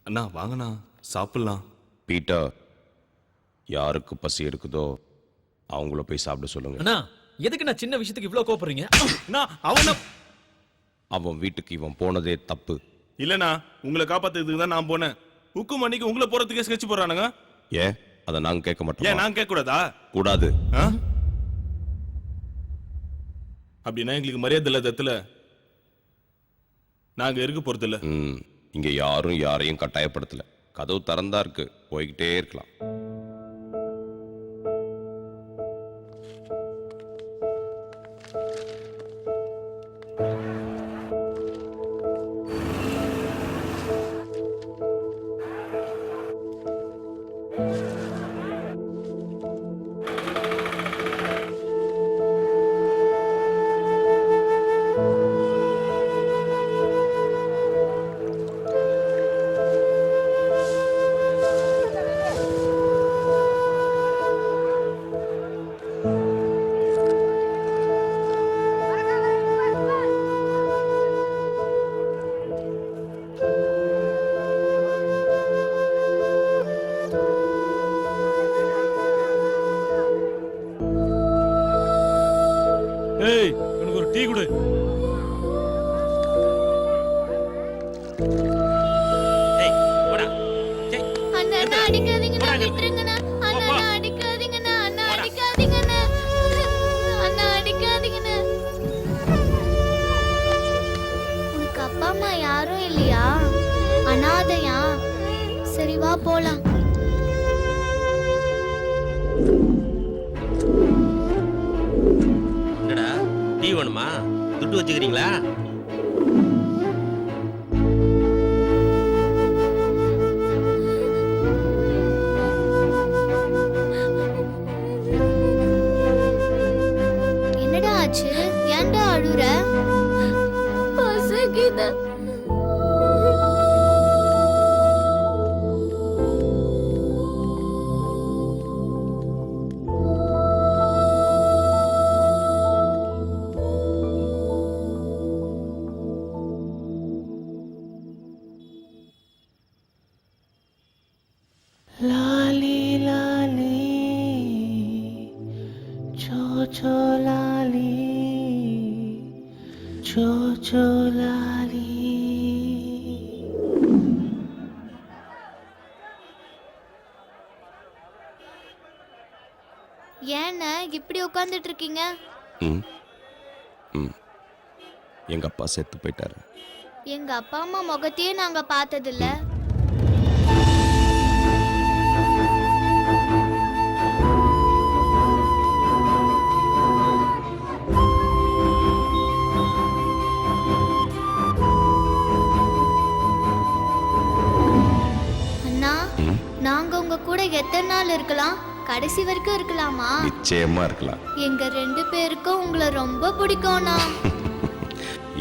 S16: அண்ணா வாங்கண்ணா சாப்பிடலாம்.
S8: பீட்டர், யாருக்கு பசி இருக்குதோ அவங்கள போய் சாப்பிட சொல்லுங்க.
S9: அண்ணா எதுக்கு நான் சின்ன விஷயத்துக்கு இவ்ளோ கோபப்படுறீங்க?
S16: நான் அவன
S8: அவன் வீட்டுக்கு இவன் போனதே தப்பு.
S16: இல்லண்ணா, உங்களை காப்பாத்துறதுக்கு தான் நான் போனேன். ஹுக்கும் அன்னைக்கு உங்களை போறதுக்கே ஸ்கெட்ச் போடுறானுங்க.
S8: ஏன் அதை நாங்க கேட்க மாட்டோம்?
S16: ஏன் நாங்க கேட்க கூடாதா?
S8: கூடாது.
S16: அப்படின்னா எங்களுக்கு மரியாதை இல்லாத இடத்துல நாங்க இருக்க போறது இல்ல.
S8: இங்க யாரும் யாரையும் கட்டாயப்படுத்தல. கதவு திறந்தா இருக்கு, போய்கிட்டே இருக்கலாம்.
S16: ஏய், எனக்கு ஒரு டீ கொடு.
S17: அண்ணா அடிக்காதீங்கண்ணா, விட்டுருங்கண்ணா. அண்ணா அடிக்காதீங்கண்ணா, அண்ணா அடிக்காதீங்கண்ணா, அண்ணா அடிக்காதீங்கண்ணா. உனக்கு அப்பா அம்மா யாரும் இல்லையா? அனாதையா? சரி வா போலாம்.
S13: என்னடா டீ வேணுமா? துட்டு வச்சுக்கிறீங்களா?
S17: என்னடா ஆச்சு? ஏன்டா அழுற? பசிக்குது.
S14: लाली लाली चो चो लाली चो चो लाली.
S17: ஏன்னா இப்படி உட்கார்ந்துட்டு இருக்கீங்க?
S8: எங்க அப்பா செத்து போயிட்டாரு.
S17: எங்க அப்பா அம்மா முகத்தையே நாங்க பார்த்ததில்ல. அண்ணா, நாங்க உங்க கூட எத்தனை நாள் இருக்கலாம்? கடைசி வரைக்கும் இருக்கலாமா?
S8: நிச்சயமா இருக்கலாம்.
S17: எங்க 2 பேருக்கும் உங்களை ரொம்ப பிடிக்கும்ண்ணா.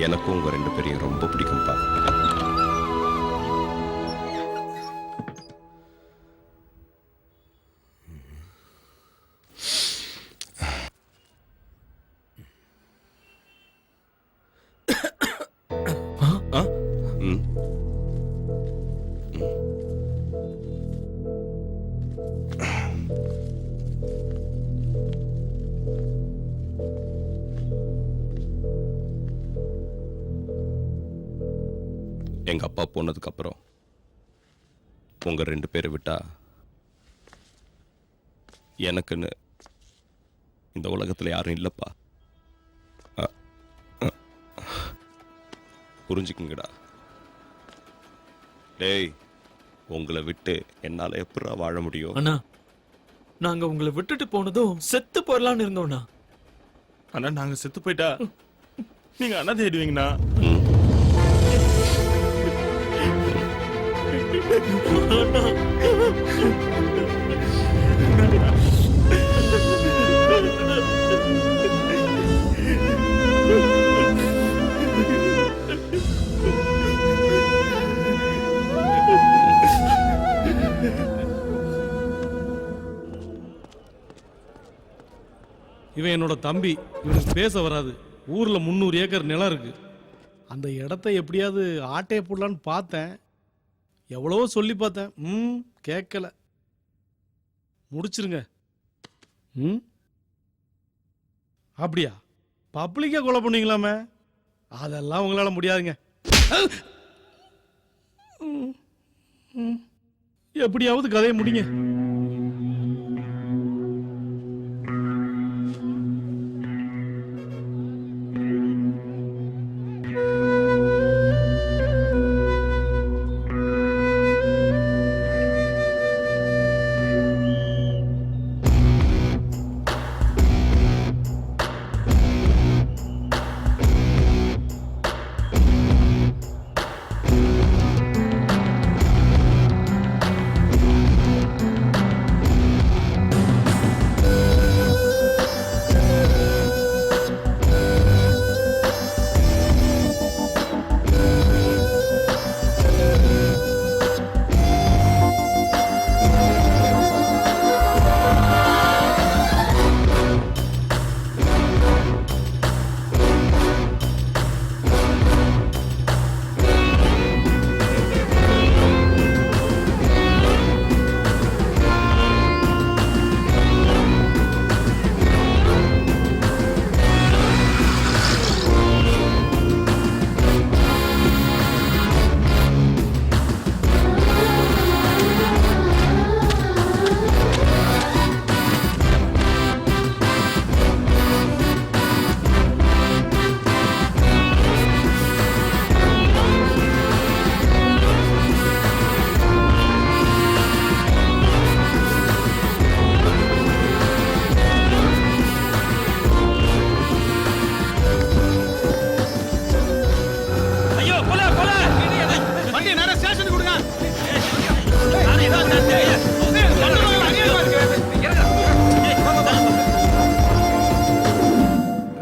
S8: எனக்கும் உங்க 2 பேரையும் ரொம்ப பிடிக்கும்பா. எங்க அப்பா போனதுக்கு அப்புறம் உங்க 2 பேரை விட்டா எனக்குன்னு இந்த உலகத்துல யாரும் இல்லப்பா. புரிஞ்சுக்குங்கடா. டேய், உங்களை விட்டு என்னால எப்படா வாழ முடியும்?
S9: அண்ணா, நாங்க உங்களை விட்டுட்டு போனதும் செத்து போயிடலான்னு இருந்தோம்ண்ணா.
S16: ஆனா நாங்க செத்து போயிட்டா நீங்க அனாதை ஆயிடுவீங்கண்ணா.
S18: இவன் என்னோட தம்பி. இவனுக்கு பேச வராது. ஊர்ல 300 ஏக்கர் நிலம் இருக்கு. அந்த இடத்த எப்படியாவது ஆட்டைய போடலான்னு பார்த்தேன். எவ்வளவோ சொல்லி பார்த்தேன். கேட்கல. முடிச்சிருங்க. அப்படியா? பப்ளிக்கா கொலை பண்ணீங்களாமே? அதெல்லாம் உங்களால முடியாதுங்க. எப்படியாவது கதையை முடிங்க.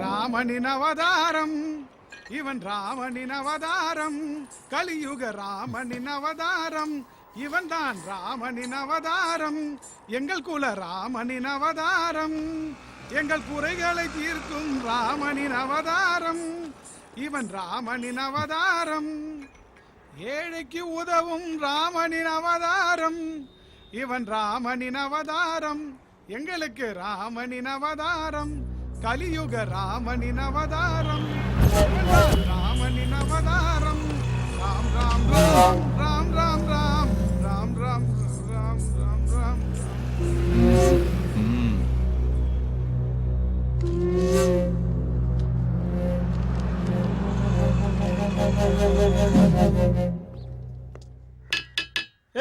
S10: ராமனின் அவதாரம், இவன் ராமனின் அவதாரம், கலியுக ராமனின் அவதாரம், இவன் தான் ராமனின் அவதாரம், எங்கள் குல ராமனின் அவதாரம், எங்கள் குறைகளை தீர்க்கும் ராமனின் அவதாரம், இவன் ராமனின் அவதாரம், ஏழைக்கு உதவும் ராமனின் அவதாரம், இவன் ராமனின் அவதாரம், எங்களுக்கு ராமனின் அவதாரம், கலியுக ராமனின் அவதாரம், இவன் தான் ராமனின் அவதாரம், ராம் ராம் ராம் ராம் ராம் ராம் ராம் ராம் ராம் ராம் ராம்.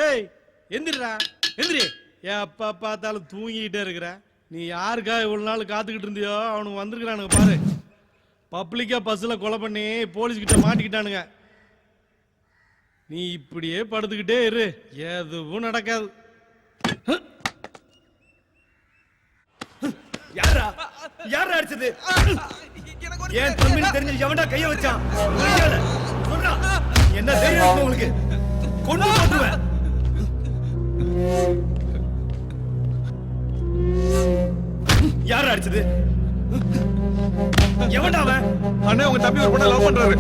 S18: ஏய் எந்திரா எந்திரி. எப்ப பார்த்தாலும் தூங்கிக்கிட்டே இருக்கிற. நீ யாருக்காக இவ்வளவு நாள் காத்துக்கிட்டு இருந்தியோ அவனுக்கு வந்திருக்கிறானுங்க பாரு. பப்ளிக்கா பஸ்ல கொலை பண்ணி போலீஸ் கிட்ட மாட்டிக்கிட்டானுங்க. நீ இப்படியே படுத்துக்கிட்டே இரு, எதுவும் நடக்காது.
S6: யாரா யாரா அடிச்சது? ஏன் தம்பின்னு தெரிஞ்சு எவன்டா கைய வச்சான்? சொல்றா, என்ன தெரியும் உங்களுக்கு? கொண்டு போட்டுவேன். யாரா அடிச்சது? எவன்டா அவன்?
S5: அண்ணே, உங்க தம்பி ஒரு பொண்ணை லவ் பண்றாரு.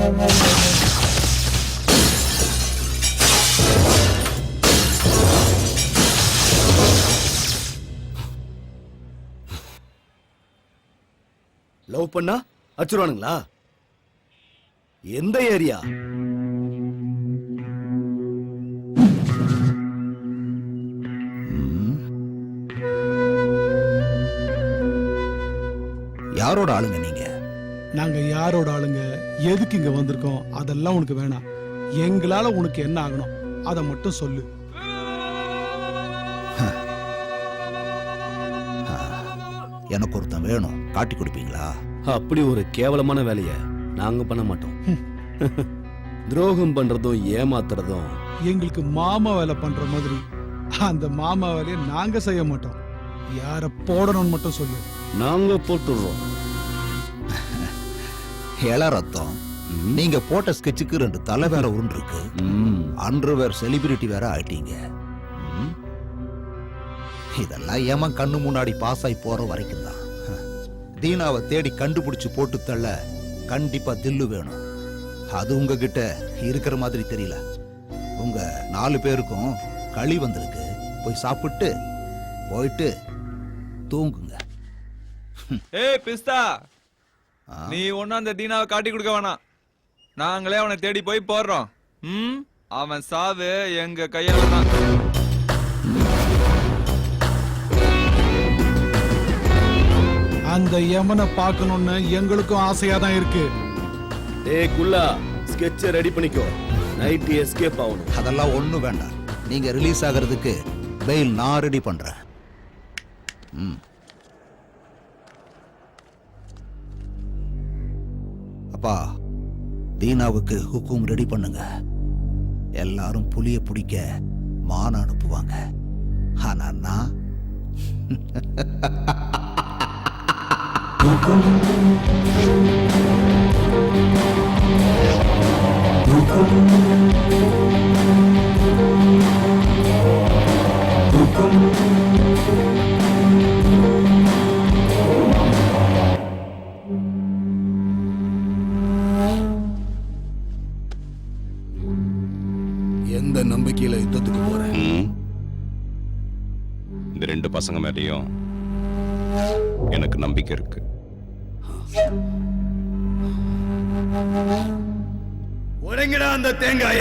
S6: லவ் பண்ணா அச்சுருவானுங்களா? எந்த ஏரியா?
S4: யாரோட ஆளுங்க நீங்க?
S18: நாங்க யாரோட ஆளுங்க, எதுக்கு இங்க வந்திருக்கோம், அதெல்லாம் உனக்கு வேணாம். எங்களால உனக்கு என்ன ஆகணும் அதை மட்டும் சொல்லு.
S4: எனக்கு ஒருத்தன் வேணும், காட்டி கொடுப்பீங்களா?
S6: அப்படி ஒரு கேவலமான வேலைய நாங்க பண்ண மாட்டோம். துரோகம் பண்றதும் ஏமாத்துறதும்
S18: எங்களுக்கு மாமா வேலை பண்ற மாதிரி அந்த மாமா வேலையை நாங்க செய்ய மாட்டோம். யார போடணும்னு மட்டும் சொல்லு,
S6: நாங்க போட்டுடுறோம்.
S4: இள ரத்தம், நீங்க போட்ட ஸ்கெட்சுக்கு 2 தலை வேற உருண்டு இருக்கு. அன்று வேற செலிபிரிட்டி வேற ஆயிட்டீங்க. இதெல்லாம் ஏமா கண்ணு முன்னாடி பாஸ் ஆகி போற வரைக்கும் தான். தீனாவை தேடி கண்டுபிடிச்சு போட்டு தள்ள கண்டிப்பா தில்லு வேணும். அது உங்ககிட்ட இருக்கிற மாதிரி தெரியல. உங்க 4 பேருக்கும் களி வந்திருக்கு. போய் சாப்பிட்டு போயிட்டு தூங்குங்க.
S5: ஏய் பிஸ்தா, நீ ஒன்னும் அந்த தீனாவை காட்டி கொடுக்க வேணாம். நாங்களே அவனை தேடி போய் போடுறோம். ம், அவன் சாவு எங்க கையால தான்.
S10: அந்த யமனை பார்க்கணும்னு எங்களுக்கும் ஆசையா தான் இருக்கு.
S6: ஏய் குல்லா, ஸ்கெட்சை ரெடி பண்ணிக்கோ. நைட் எஸ்கேப் ஆகணும்.
S4: அதெல்லாம் ஒண்ணும் வேண்டாம். நீங்க ரிலீஸ் ஆகிறதுக்கு பெயில் நான் ரெடி பண்றேன். அப்பா, தீனாவுக்கு ஹுக்கும் ரெடி பண்ணுங்க. எல்லாரும் புலிய பிடிக்க மான அனுப்புவாங்க. ஆனா நான்
S10: எந்த நம்பிக்கையில யுத்தத்துக்கு போறேன்?
S8: இந்த 2 பசங்க மேலேயும் எனக்கு நம்பிக்கை இருக்கு.
S6: உடைங்கடா அந்த தேங்காய.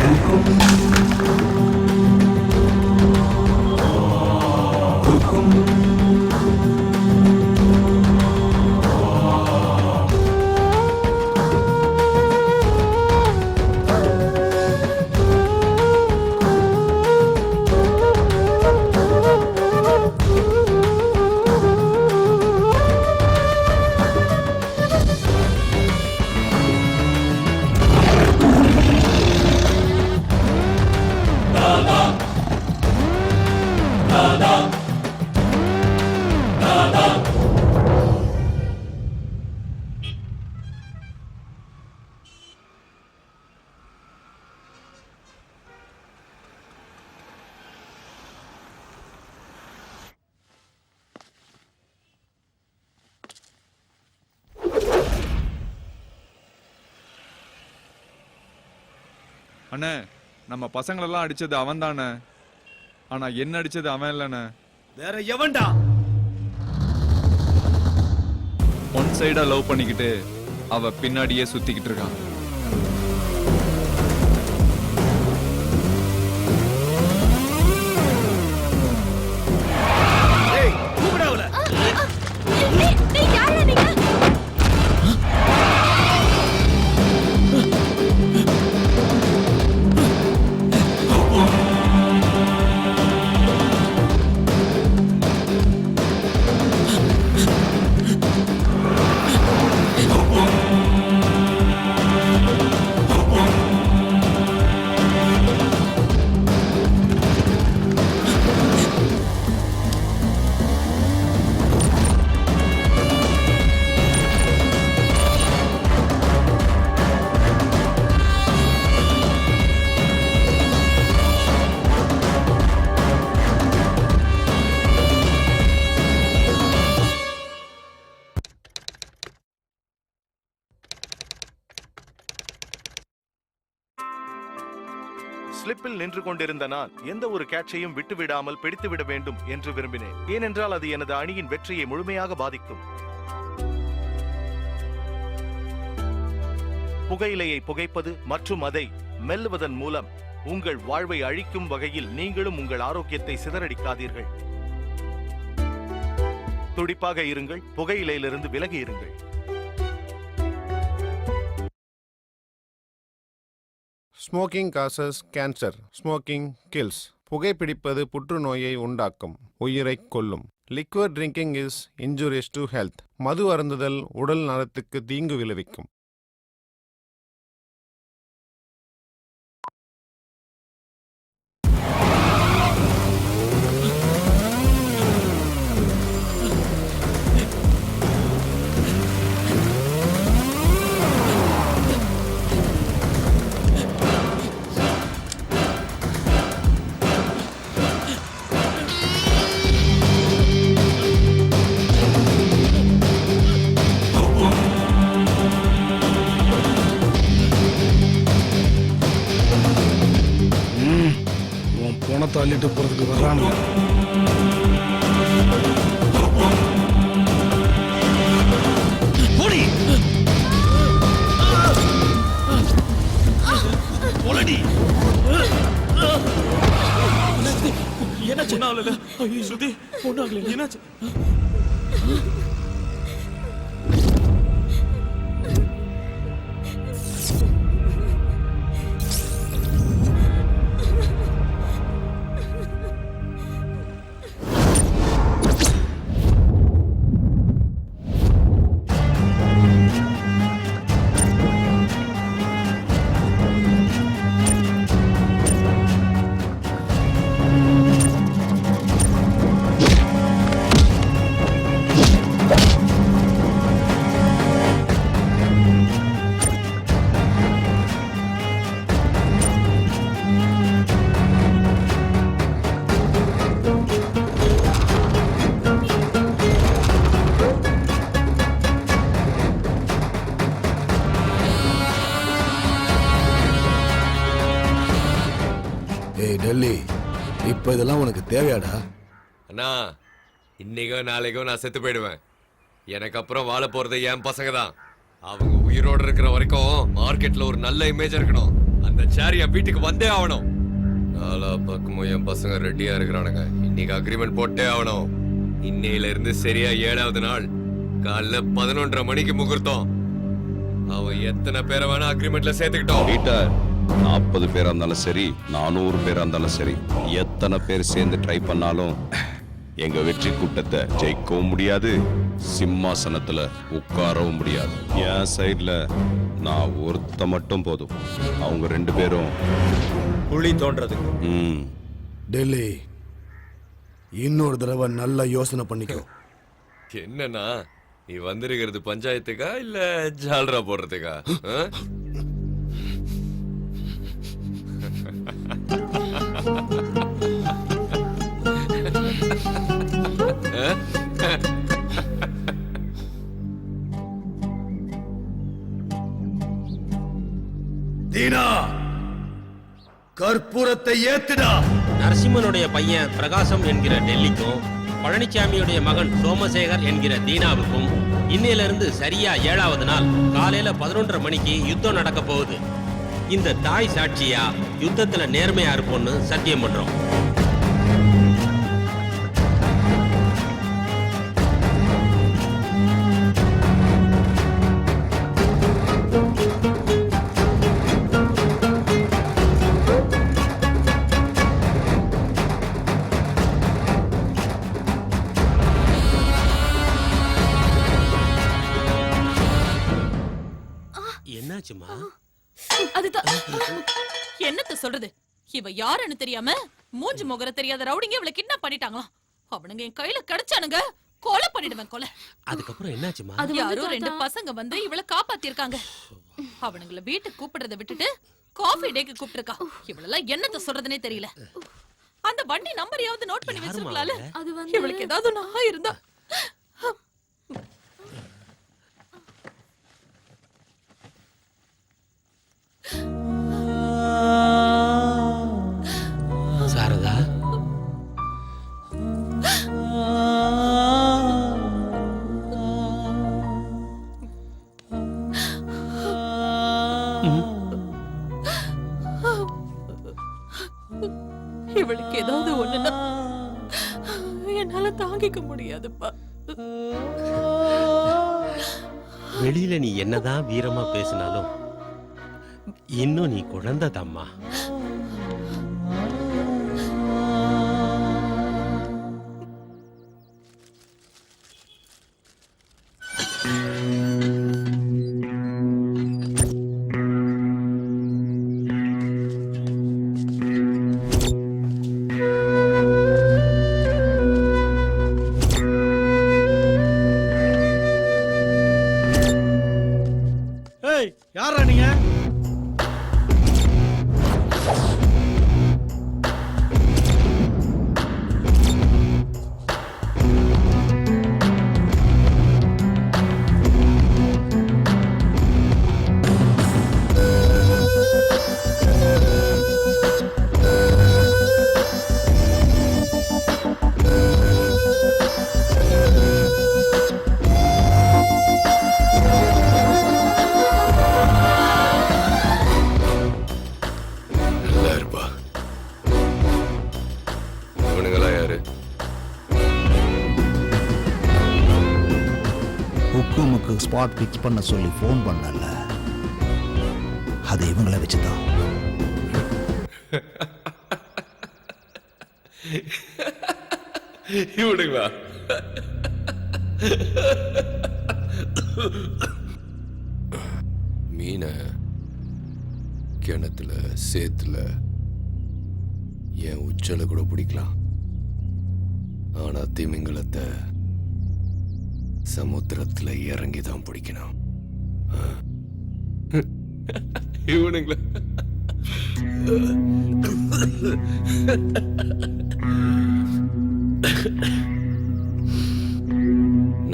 S5: அண்ணே, நம்ம பசங்களெல்லாம் அடிச்சது அவன் தானே. ஆனா என்ன அடிச்சது அவன் இல்லண்ணே.
S6: வேற எவன்டா?
S5: ஒன் சைடா லவ் பண்ணிக்கிட்டு அவ பின்னாடியே சுத்திக்கிட்டு இருக்கான்.
S1: ஸ்லிப்பில் நின்று கொண்டிருந்த நான் எந்த ஒரு கேட்சையும் விட்டுவிடாமல் பிடித்துவிட வேண்டும் என்று விரும்பினேன். ஏனென்றால் அது எனது அணியின் வெற்றியை முழுமையாக பாதிக்கும். புகையிலையை புகைப்பது மற்றும் அதை மெல்லுவதன் மூலம் உங்கள் வாழ்வை அழிக்கும் வகையில் நீங்களும் உங்கள் ஆரோக்கியத்தை சிதறடிக்காதீர்கள். துடிப்பாக இருங்கள், புகையிலையிலிருந்து விலகி இருங்கள்.
S2: Smoking causes cancer, smoking kills. புகைப்பிடிப்பது புற்றுநோயை உண்டாக்கும், உயிரைக் கொல்லும். Liquid drinking is injurious to health. மது அருந்துதல் உடல் நலத்துக்கு தீங்கு விளைவிக்கும்.
S10: பணத்தை அள்ளிட்டு போறதுக்கு வர்றானுங்க.
S16: நீ
S9: என்னாச்சு?
S16: ஒன்னாகல. ஐயோ ஸ்ருதி,
S9: ஒன்னாகல.
S16: என்னாச்சு?
S6: ஏய் டெல்லி, இப்ப இதெல்லாம் உனக்கு தேவையாடா?
S11: அண்ணா, இன்னைக்கோ நாளைக்கோ நான் செத்து போயிடுவேன். எனக்கு அப்புறம் வாழ போறது என் பசங்க தான். அவங்க உயிரோடு இருக்கிற வரைக்கும் மார்க்கெட்ல ஒரு நல்ல இமேஜ் இருக்கணும். அந்த சேர் என் வீட்டுக்கு வந்தே ஆகணும். நாலா பக்கமும் என் பசங்க ரெடியா இருக்கிறானுங்க. இன்னைக்கு அக்ரிமெண்ட் போட்டே ஆகணும். இன்னையில இருந்து சரியா 7வது நாள் காலைல 11:30 மணிக்கு முகூர்த்தம். அவன் எத்தனை பேரை வேணா அக்ரிமெண்ட்ல சேர்த்துக்கிட்டோம்.
S8: பீட்டர், 40 பேரா இருந்தாலும் சரி, 400 பேரா இருந்தாலும் சரி, எத்தனை பேர் சேர்ந்து ட்ரை பண்ணாலும் எங்க வெற்றி கூட்டத்தை ஜெயிக்கவும் முடியாது, சிம்மாசனத்துல உட்காரவும் முடியாது. என் சைட்ல நான் ஒருத்த மட்டும் போதும். அவங்க 2 பேரும்
S7: குழி தோன்றதுக்கு.
S6: டெல்லி, இன்னொரு தடவை நல்லா யோசனை பண்ணிக்கோ.
S11: என்னன்னா, நீ வந்திருக்கிறது பஞ்சாயத்துக்கா இல்ல ஜால்ரா போடுறதுக்கா?
S6: தீனா, கற்பூரத்தை ஏத்துடா.
S13: நரசிம்மனுடைய பையன் பிரகாசம் என்கிற டெல்லிக்கும் பழனிசாமியுடைய மகன் சோமசேகர் என்கிற தீனாவுக்கும் இன்னையிலிருந்து சரியா 7வது நாள் காலையில 11:30 மணிக்கு யுத்தம் நடக்க போகுது. இந்த தாய் சாட்சியா யுத்தத்துல நேர்மையா இருப்போம்னு சத்தியம் பண்றோம். என்னாச்சுமா?
S19: அதுதான் என்னத்த சொல்றது, இவ யாருன்னு தெரியாம மூஞ்சி முகர தெரியாத ரவுடிங்க இவளை கிட்னாப் பண்ணிட்டாங்களாம். அவனுங்க என் கையில கிடைச்சானுங்க, கொலை பண்ணிடுவேன் கொலை.
S13: அதுக்கப்புறம் என்னாச்சுமா?
S19: அது யாரோ 2 பசங்க வந்து இவளை காப்பாத்தி இருக்காங்க. அவனுங்கள வீட்டுக்கு கூப்பிடுறத விட்டுட்டு காஃபி டேக்கு கூப்பிட்டுருக்கா. இவளெல்லாம் என்னத்த சொல்றதுனே தெரியல. அந்த வண்டி நம்பரையாவது நோட் பண்ணி வச்சிருக்கலாம்ல. இவளுக்கு ஏதாவது நான் இருந்தா.
S13: சாரதா,
S19: இவளுக்கு ஏதாவது ஒண்ணுன்னா என்னால தாங்கிக்க முடியாதுப்பா.
S13: வெளியில நீ என்னதான் வீரமா பேசினாலும் இன்னும் நீ குழந்தை தாம்மா.
S18: ஏய், யாரா நீங்க?
S4: ஸ்பாட் பிக்ஸ் பண்ண சொல்லி ஃபோன் பண்ணல, அது இவங்களை வச்சுதான்.
S11: இவனுங்களா? மீனை கிணத்துல சேத்துல என் உச்சல கூட பிடிக்கலாம், ஆனா திமிங்கலத்தை சமுத்திரத்துல இறங்கி தான் பிடிக்கணும். இவனுங்களா?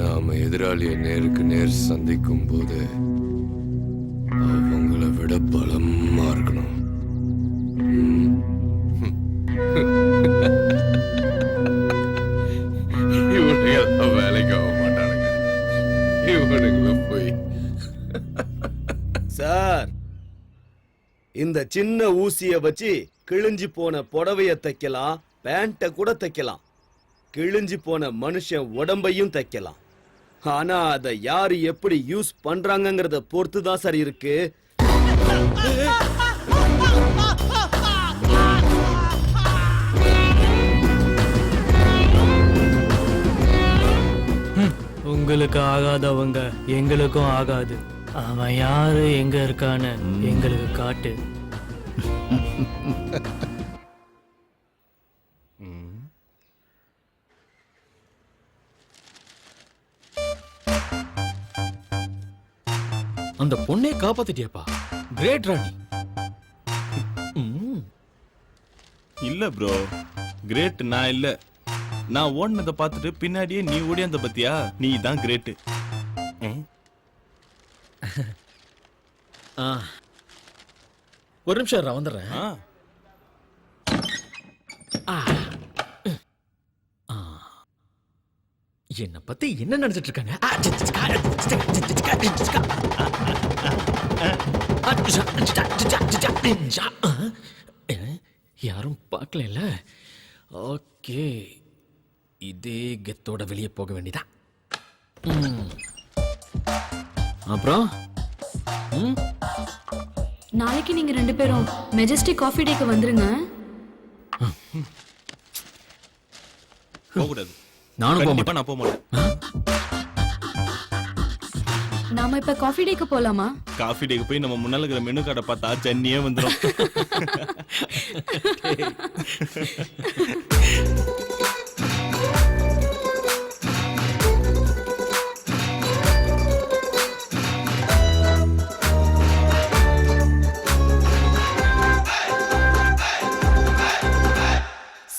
S11: நாம எதிராளியை நேருக்கு நேர் சந்திக்கும் போது அவங்கள விட பலமா இருக்கணும். இவனுங்க வேலைக்கு ஆக மாட்டானுங்க. இவனுங்கள போய்
S6: சார், இந்த சின்ன ஊசிய வச்சு கிழிஞ்சு போன புடவைய தைக்கலாம், பேண்ட கூட தைக்கலாம், கிழிஞ்சு போன மனுஷன் உடம்பையும் தைக்கலாம். ஆனா அதை யாரு எப்படி யூஸ் பண்றாங்கங்கறத பொறுத்து தான் சார் இருக்கு.
S15: உங்களுக்கு ஆகாதவங்க எங்களுக்கும் ஆகாது. அவன் யாரு, எங்க இருக்கான்னு எங்களுக்கு காட்டு.
S9: அந்த பொண்ணே காப்பாத்திட்டியப்பா, கிரேட் ராணி.
S16: இல்ல ப்ரோ, கிரேட் நான் இல்ல. நான் ஓடினதை பார்த்துட்டு பின்னாடியே நீ ஓடியாந்த பத்தியா, நீ தான் கிரேட்.
S9: ஒரு நிமிஷம் வந்துடுறேன். என்ன பத்தி என்ன நினைச்சிட்டு இருக்காங்க? யாரும் பார்க்கல. ஓகே, இதே கெத்தோட வெளியே போக வேண்டியதா. அப்புறம்
S12: நாளைக்கு நீங்க 2 பேரும் மெஜஸ்டிக் காஃபி டேக்கு வந்துருங்க.
S16: போக கூடாது.
S9: நானும்
S16: கண்டிப்பா நான் போக மாட்டேன்.
S12: நாம இப்ப காஃபி டேக்கு போலாமா?
S16: காஃபி டேக்கு போய் நம்ம முன்னால இருக்கிற மெனு கார்டை பார்த்தா சென்னியே வந்துடும்.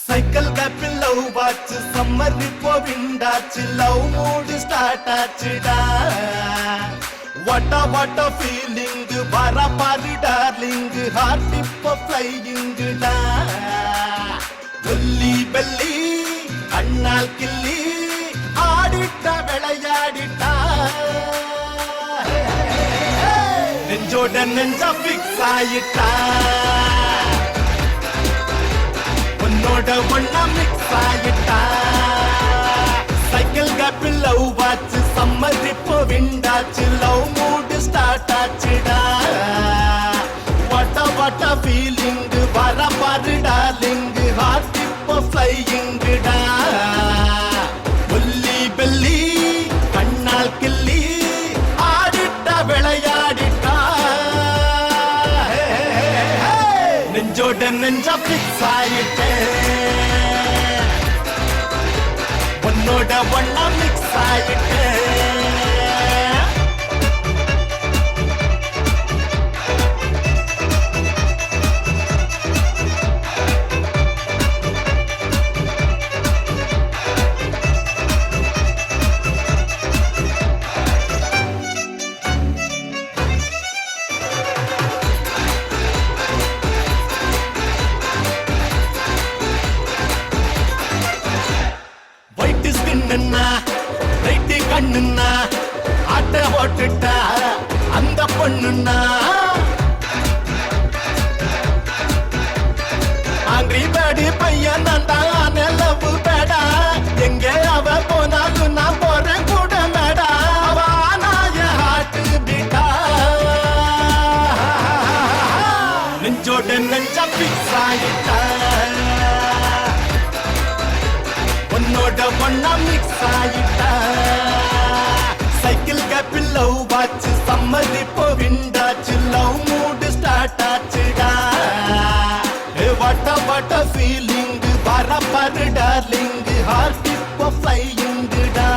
S10: சைக்கிள் கேப்பில் லவ் வாச்சு, சம்மர் இப்போ விண்டாச்சு, லவ் மூடு ஸ்டார்ட் ஆச்சுடா. வாட்ட ஃபீலிங் வர பாரு டார்லிங், ஹார்ட் இப்போ ஃப்ளையிங்குடா. ஒல்லி பெல்லி அண்ணால் கிள்ளி ஆடிட்டா விளையாடிட்டா, நெஞ்சோட நெஞ்சா ஃபிக்ஸ் ஆயிட்டா, உன்னோட ஒண்ணா மிக்ஸ் ஆயிட்டா. சைக்கிள் கேப்பில் லவ் வாச்சு, சம்மர் இப்போ விண்டாச்சு, லவ் மூடு ஸ்டார்ட் ஆச்சுடா. வாட்ட ஃபீலிங் வர பாரு டார்லிங், ஹார்ட் இப்போ ஃப்ளையிங்குடா. ஒல்லி பெல்லி கண்ணால் கிள்ளி ஆடிட்டா விளையாடிட்டா, நெஞ்சோட நெஞ்சா பிக்ஸ் ஆயிட்டேன், உன்னோட ஒண்ணா மிக்ஸ் ஆயிட்டேன். ரைட்டு கண்ணுன்னா ஆட்ட போட்டுட்டா அந்த பொண்ணுன்னா, ஆங்கிரி பேடி பையன் தான் லவ் பேடா, எங்கே அவ போனாலும் நான் போறேன் கூட மேடா. அவ நாய
S20: நெஞ்சோட நெஞ்ச பிக்ஸ் ஆயிட்டா உன்னோட ஒன்னா மிக்ஸ் ஆயிட்டா சைக்கிள் கேப்பில் லவ் வாச்சு சம்மதி இப்போ விண்டாச்சு லவ் மூடு ஸ்டார்ட் ஆச்சுடா வாட்ட ஃபீலிங் வர பாரு டார்லிங் ஹார்ட் இப்போ ஃப்ளையிங்குடா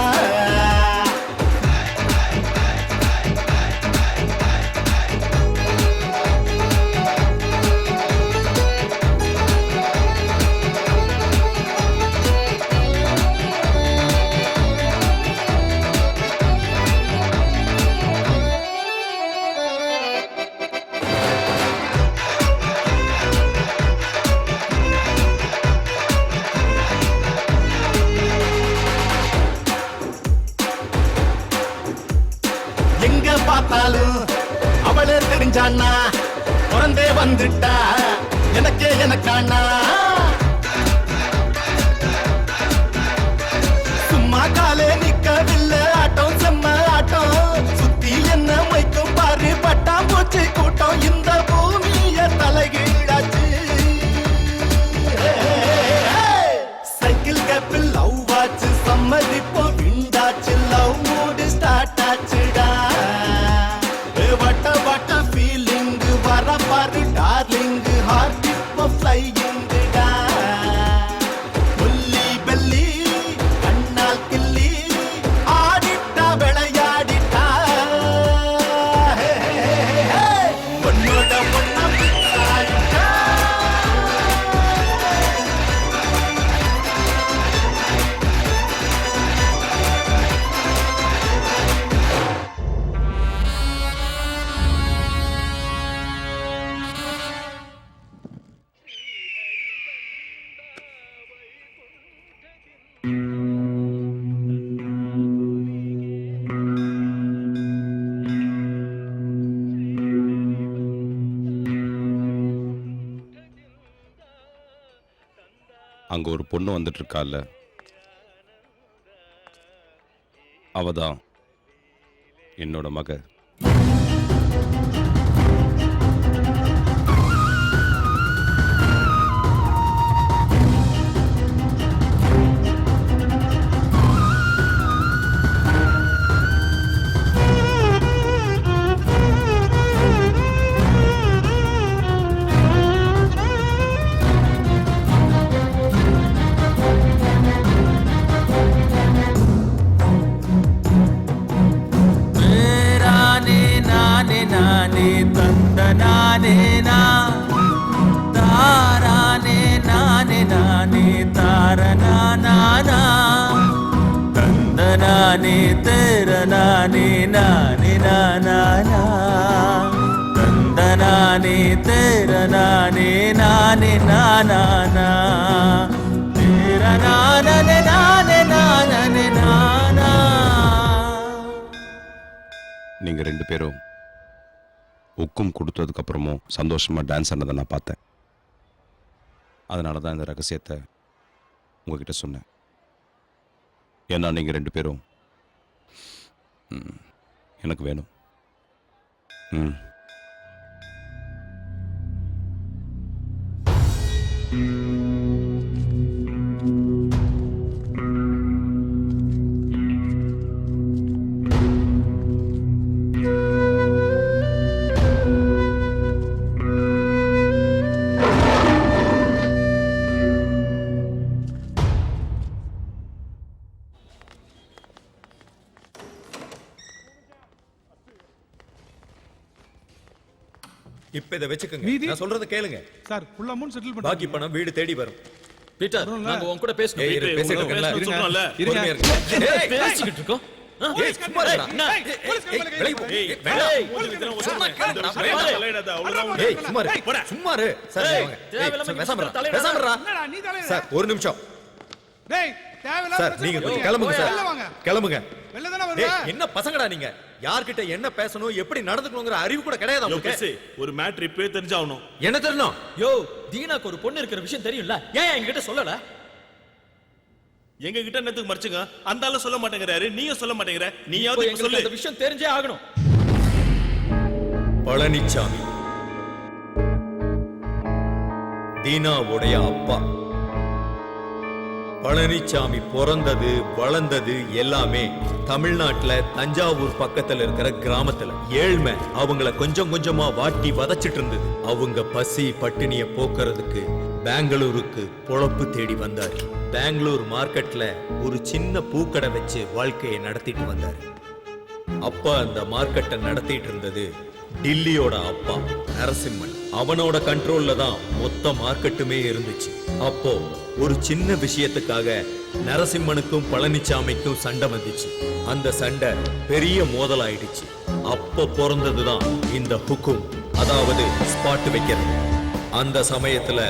S20: அவளே தெரிஞ்சானா பிறந்தே வந்துட்டா எனக்கே எனக்கானா சும்மா காலே நிக்கவில்லை ஆட்டம் செம்ம ஆட்டம் சுத்தி என்ன மைக்கும் பாரு பட்டாம் பூச்சி கூட்டம் இந்த பூமிய தலைகீழாச்சு சைக்கிள் கேப்பில் லவ் வாச்சு சம்மதிப்போ விண்டாச்சு லவ் மூடு ஸ்டார்ட் ஆச்சுடா வட்ட ஃபீலிங் வர பாரு டார்லிங் ஹார்ட் இப்போ ஃப்ளையிங்குடா புல்லி பெல்லி கண்ணால் கிள்ளி ஆடிட்டா விளையாடிட்டா பொண்ணோட பொண்ணா ஆயிட்டா
S8: அங்க ஒரு பொண்ணு வந்துட்டு இருக்கால, அவதான் என்னோட மக. நீங்க ரெண்டு பேரும் உக்கும் கொடுத்ததுக்கு அப்புறமும் சந்தோஷமா டான்ஸ் ஆனதை நான் பார்த்தேன். அதனால தான் இந்த ரகசியத்தை உங்ககிட்ட சொன்னேன். ஏன்னா நீங்க ரெண்டு பேரும் எனக்கு வேணும்.
S7: இப்ப இத வெச்சுக்கங்க. நான் சொல்றத கேளுங்க.
S10: சார் ஃபுல் அமௌண்ட் செட்டில் பண்ணு.
S7: பாக்கி பணம் வீடு தேடி வரும்.
S9: பீட்டர், நாங்க உன் கூட பேசணும்.
S7: பேசிட்டு இருக்கல.
S9: சொல்றோம்ல.
S7: இருங்க.
S9: பேசிக்கிட்டு இருக்கோம்.
S7: ஏய் சும்மா இருடா. ஏய் சும்மா இரு. சும்மா இரு. சார் பேசாம இருடா. சார் ஒரு நிமிஷம்.
S10: டேய் தேவையில்லாம
S7: சார் நீங்க கொஞ்சம் கிளம்புங்க சார். கிளம்புங்க.
S10: வெளில தான வருவ.
S7: என்ன பசங்கடா நீங்க? யார்கிட்ட என்ன பேசணும் எப்படி நடந்துக்கணும்ங்கற அறிவு கூட கிடையாது உங்களுக்கு.
S16: ஒரு மேட்டர் இப்பவே தெரிஞ்சாவணும்.
S7: என்ன தெரியணும்?
S9: யோ, தீனாக்கு ஒரு பொண்ணு இருக்கிற விஷயம் தெரியும்ல, ஏன் என்கிட்ட சொல்லல?
S16: எங்க கிட்ட என்னத்துக்கு மறைச்சுங்க? அந்த ஆளு சொல்ல மாட்டேங்கறாரு, நீங்க சொல்ல மாட்டேங்கற. நீயாவது சொல்லு.
S9: இந்த விஷயம் தெரிஞ்சே ஆகணும்.
S7: பழனிச்சாமி தீனாவுடைய அப்பா. பழனிசாமி பிறந்தது வளர்ந்தது எல்லாமே தமிழ்நாட்டுல தஞ்சாவூர் பக்கத்துல இருக்கிற கிராமத்துல. ஏழ்மை அவங்கள கொஞ்சம் கொஞ்சமா வாட்டி வதச்சிட்டு இருந்தது. அவங்க பசி பட்டினிய போக்குறதுக்கு பெங்களூருக்கு பொழப்பு தேடி வந்தார். பெங்களூர் மார்க்கெட்ல ஒரு சின்ன பூக்கடை வச்சு வாழ்க்கையை நடத்திட்டு வந்தார். அப்பா அந்த மார்க்கெட்டை நடத்திட்டு இருந்தது டில்லியோட அப்பா நரசிம்மன். அவனோட கண்ட்ரோல்ல தான் மொத்த மார்க்கெட்டுமே இருந்துச்சு. அப்போ ஒரு சின்ன விஷயத்துக்காக நரசிம்மனுக்கும் பழனிசாமிக்கும் சண்டை வந்துச்சு. அந்த சண்டை பெரிய மோதலாயிடுச்சு. அப்போ பிறந்ததுதான் இந்த ஹுக்கும், அதாவது ஸ்பாட் வைக்கிறது. அந்த சமயத்துல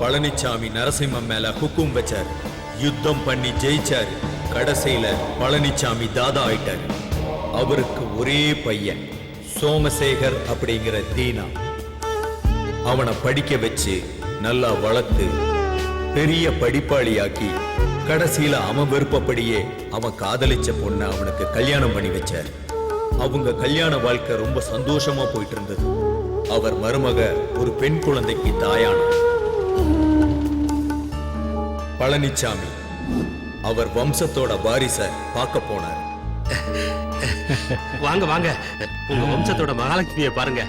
S7: பழனிசாமி நரசிம்மன் மேல ஹுக்கும் வச்சாரு. யுத்தம் பண்ணி ஜெயிச்சாரு. கடைசியில பழனிசாமி தாதா ஆயிட்டாரு. அவருக்கு ஒரே பையன் சோமசேகர் அப்படிங்கிற தீனா. அவனை படிக்க வச்சு நல்லா வளர்த்து பெரிய படிப்பாளியாக்கி கடைசியில அவன் விருப்பப்படியே அவன் காதலிச்ச பொண்ணை அவனுக்கு கல்யாணம் பண்ணி வச்சார். அவங்க கல்யாண வாழ்க்கை ரொம்ப சந்தோஷமா போயிட்டு இருந்தது. அவர் மருமக ஒரு பெண் குழந்தைக்கு தாயானார். பழனிசாமி அவர் வம்சத்தோட வாரிசை பார்க்க போனார்.
S13: வாங்க வாங்க, உங்க வம்சத்தோட மகாலட்சுமியை பாருங்க.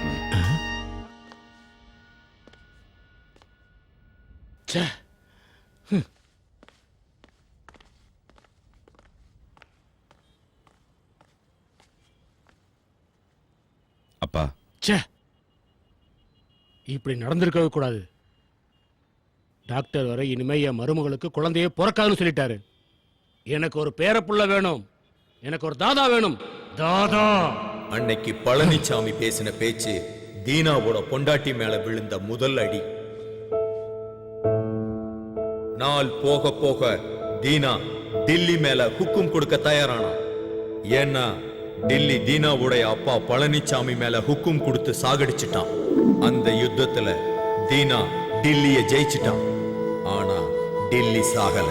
S8: அப்பா,
S21: இப்படி நடந்திருக்கவே கூடாது. டாக்டர் வரை இனிமே என் மருமகளுக்கு குழந்தையே பிறக்காதுன்னு சொல்லிட்டாரு. எனக்கு ஒரு பேரப்புள்ள வேணும், எனக்கு ஒரு தாதா வேணும். தாதா.
S7: அன்னைக்கு பழனிசாமி பேசின பேச்சு தீனாவோட பொண்டாட்டி மேல விழுந்த முதல் அடி. நாள் போக போக தீனா டில்லி மேல ஹுக்கும் கொடுக்க தயாரானா. ஏன்னா டில்லி தீனாவுடைய அப்பா பழனிசாமி மேல ஹுக்கும் கொடுத்து சாகடிச்சிட்டான். அந்த யுத்தத்துல தீனா டில்லிய ஜெயிச்சிட்டான். ஆனா டில்லி சாகல.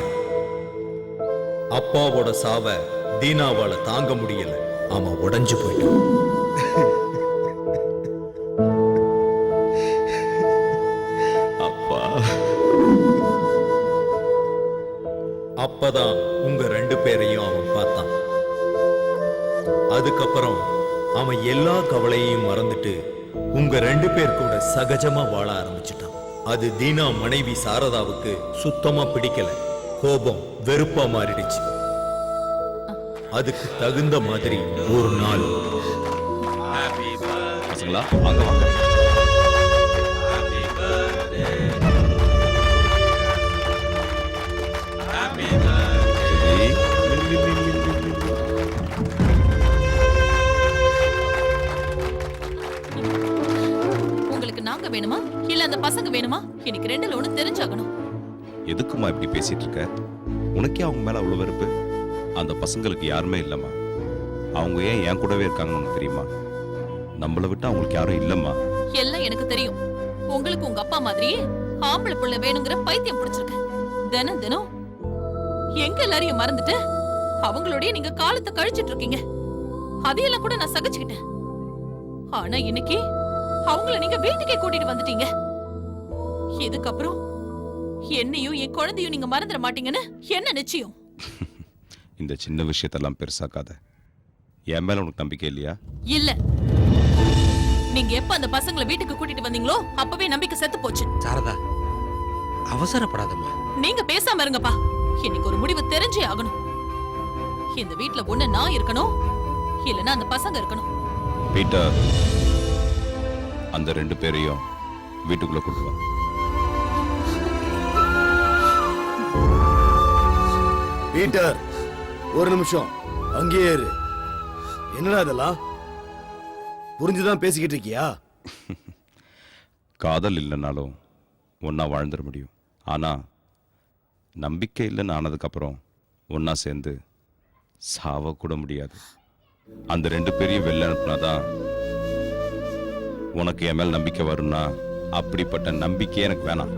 S7: அப்பாவோட சாவ தீனாவால தாங்க முடியல. அவன் உடைஞ்சு போயிட்டான்.
S8: அப்பா.
S7: அப்பதான் உங்க ரெண்டு பேரையும் அவன் பார்த்தான். அதுக்கப்புறம் அவன் எல்லா கவலையையும் மறந்துட்டு உங்க ரெண்டு பேர் கூட சகஜமா வாழ ஆரம்பிச்சிட்டான். அது தீனா மனைவி சாரதாவுக்கு சுத்தமா பிடிக்கல. கோபம் வெறுப்பா மாறிடுச்சு. அதுக்கு தகுந்த மாதிரி ஒரு நாள்
S8: பசங்களா வாங்க வாங்க.
S19: உங்களுக்கு நாங்க வேணுமா இல்ல அந்த பசங்க வேணுமா? எனக்கு ரெண்டுல ஒண்ணு தெரிஞ்சாகணும்.
S8: எதுக்குமா இப்படி பேசிட்டு இருக்க? உனக்கே அவங்க மேல அவ்வளவு வெறுப்பு? அந்த பசங்களுக்கு யாருமே இல்லம்மா. அவங்க ஏன் என் கூடவே இருக்காங்கன்னு உனக்கு தெரியுமா? நம்மளை விட்டு அவங்களுக்கு யாரும் இல்லம்மா.
S19: எல்லாம் எனக்கு தெரியும். உங்களுக்கு உங்க அப்பா மாதிரியே ஆம்பளை புள்ள வேணுங்கிற பைத்தியம் பிடிச்சிருக்கு. தினம் தினம் எங்க எல்லாரையும் மறந்துட்டு அவங்களோடய நீங்க காலத்தை கழிச்சிட்டு இருக்கீங்க. அதையெல்லாம் கூட நான் சகிச்சுக்கிட்டேன். ஆனா இன்னைக்கு அவங்கள நீங்க வீட்டுக்கே கூட்டிட்டு வந்துட்டீங்க. இதுக்கப்புறம் என்னையும் என் குழந்தையும் நீங்க மறந்துட மாட்டீங்கன்னு என்ன நிச்சயம்?
S8: இந்த சின்ன விஷயத்தெல்லாம் பெருசாக்காத. என் மேல உனக்கு நம்பிக்கை இல்லையா?
S19: இல்ல. நீங்க எப்ப அந்த பசங்களை வீட்டுக்கு கூட்டிட்டு வந்தீங்களோ அப்பவே நம்பிக்கை செத்து போச்சு.
S13: சாரதா, அவசரப்படாதம்மா.
S19: நீங்க பேசாம இருங்கப்பா. இன்னைக்கு ஒரு முடிவு தெரிஞ்சே ஆகணும். இந்த வீட்ல ஒண்ணு நான் இருக்கணும், இல்லனா அந்த பசங்க இருக்கணும்.
S8: பீட்டர், அந்த ரெண்டு பேரையும் வீட்டுக்குள்ள கூட்டு வா.
S6: பீட்டர், ஒரு நிமிஷம் அங்கேயே இரு. என்னடா இதெல்லாம்? புரிஞ்சுதான் பேசிக்கிட்டு இருக்கியா?
S8: காதல் இல்லைனாலும் ஒன்னா வாழ்ந்துட முடியும். ஆனா நம்பிக்கை இல்லைன்னு ஆனதுக்கப்புறம் ஒன்னா சேர்ந்து சாவ கூட முடியாது. அந்த ரெண்டு பேரையும் வெளில அனுப்புனாதான் உனக்கு என் மேல் நம்பிக்கை வரும்னா அப்படிப்பட்ட நம்பிக்கையே எனக்கு வேணாம்.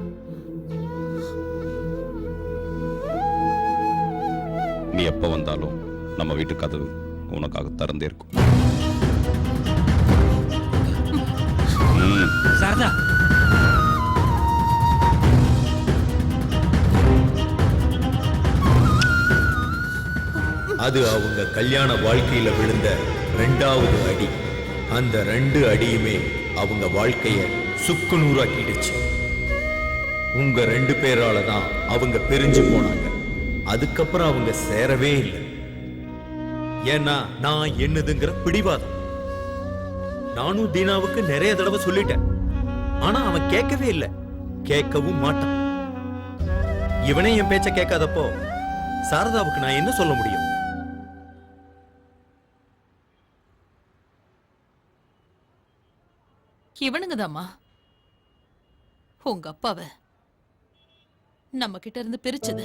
S8: நீ எப்ப வந்தாலும் நம்ம வீட்டு கதவு உனக்காக திறந்தே இருக்கும்.
S13: சாரதா,
S7: அது அவங்க கல்யாண வாழ்க்கையில விழுந்த 2வது அடி. அந்த 2 அடியுமே அவங்க வாழ்க்கைய சுக்குநூறாக்கிடுச்சு. உங்க 2 பேரால தான் அவங்க பிரிஞ்சு போனாங்க. அதுக்கப்புறம் அவங்க சேரவே இல்லை. ஏன்னா நான் என்னதுங்கிற பிடிவாதம். நானும் தீனாவுக்கு நிறைய தடவை சொல்லிட்டேன். ஆனா அவன் கேட்கவே இல்லை, கேட்கவும் மாட்டான். இவனே என் பேச்ச கேட்காதப்போ சாரதாவுக்கு நான் என்ன சொல்ல முடியும்?
S19: இவனுங்கதாம்மா உங்க அப்பாவை நம்ம கிட்ட இருந்து பிரிச்சது.